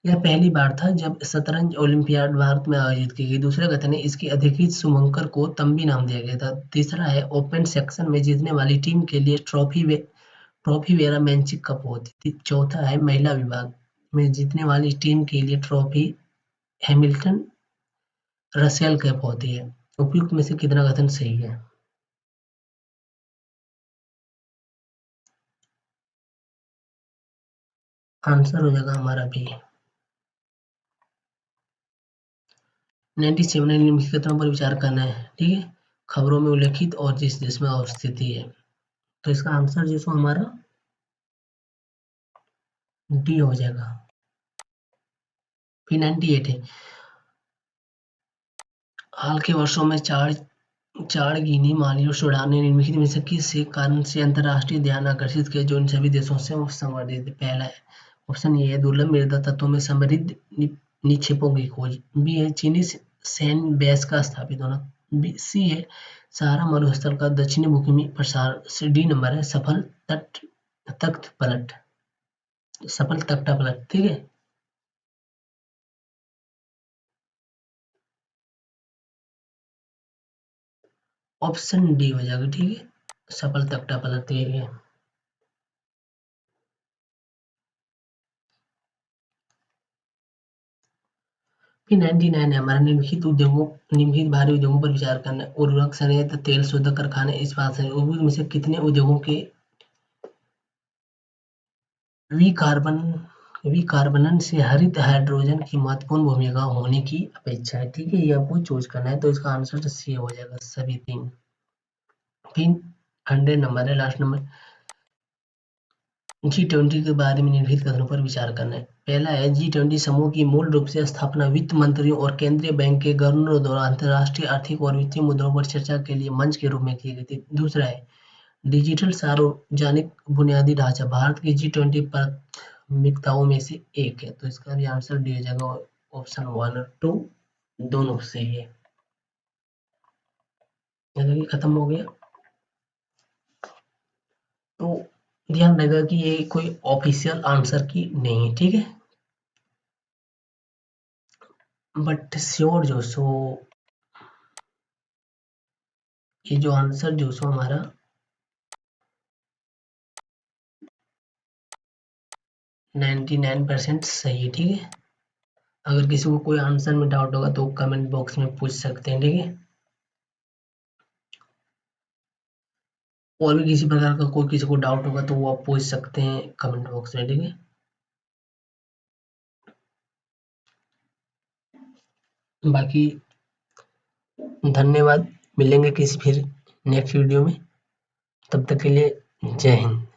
यह पहली बार था जब शतरंज ओलंपियाड भारत में आयोजित की गई। दूसरा कथन है, इसके अधिकृत शुभंकर को तंबी नाम दिया गया था। तीसरा है, ओपन सेक्शन में जीतने वाली टीम के लिए ट्रॉफी वेरा मैंचिक कप होती थी। चौथा है, महिला विभाग में जीतने वाली टीम के लिए ट्रॉफी हैमिल्टन रसेल कप होती है। उपयुक्त में से कितना कथन सही है। आंसर हो जाएगा हमारा बी। 97 निम्नलिखित कथनों पर विचार करना है, ठीक है। खबरों में उल्लेखित और जिस देश में अवस्थिति है। तो इसका आंसर जो हमारा डी हो जाएगा। फिर 98 है, हाल के वर्षों में चार गिनी मालियों सुडान ने निम्नलिखित में से किस कारण से अंतर्राष्ट्रीय ध्यान आकर्षित किया जो इन सभी देशों से संवर्धित है। पहला है, ऑप्शन ए है, दुर्लभ मृदा तत्वों में समृद्ध निक्षेपों की खोज। बी है, चीनी सैन्य बेस का स्थापित होना। सी है, सहारा मरुस्थल का दक्षिणी भूमि में प्रसार। डी नंबर है, सफल तख्ता पलट, ठीक है। ऑप्शन डी हो जाएगा, ठीक है, सफल तख्ता पलट है। फिर 99 है हमारा, निम्नलिखित भारी उद्योगों पर विचार करना है। उर्वरक संयंत्र, तेल शोधक कारखाने, इस्पात संयंत्र। उर्वरक में से कितने उद्योगों के विकार्बन विकार्बनन से हरित हाइड्रोजन की महत्वपूर्ण भूमिका होने की अपेक्षा है, ठीक है। ये आपको चूज करना है। तो इसका आंसर सी हो जाएगा, सभी तीन। फिर 100 नंबर है, लास्ट नंबर। G20 के बारे में निम्नलिखित कथनों पर विचार करना है। पहला है, G20 समूह की मूल रूप से स्थापना वित्त मंत्रियों और केंद्रीय बैंक के गवर्नरों द्वारा अंतर्राष्ट्रीय आर्थिक और वित्तीय मुद्दों पर चर्चा के लिए मंच के रूप में की गई थी। दूसरा है, डिजिटल सार्वजनिक बुनियादी ढांचा भारत की G20 प्राथमिकताओं में से एक है। तो इसका भी आंसर डी हो जाएगा, ऑप्शन 1 और 2 दोनों सही है। यानी कि खत्म हो गया। तो ध्यान रखिएगा कि ये कोई ऑफिशियल आंसर की नहीं है, ठीक है। बट श्योर जो सो ये जो आंसर जो सो हमारा 99% सही है, ठीक है। अगर किसी को कोई आंसर में डाउट होगा तो कमेंट बॉक्स में पूछ सकते हैं, ठीक है। और भी किसी प्रकार का कोई किसी को डाउट होगा तो वो आप पूछ सकते हैं कमेंट बॉक्स में, ठीक है। बाकी धन्यवाद, मिलेंगे किसी फिर नेक्स्ट वीडियो में, तब तक के लिए जय हिंद।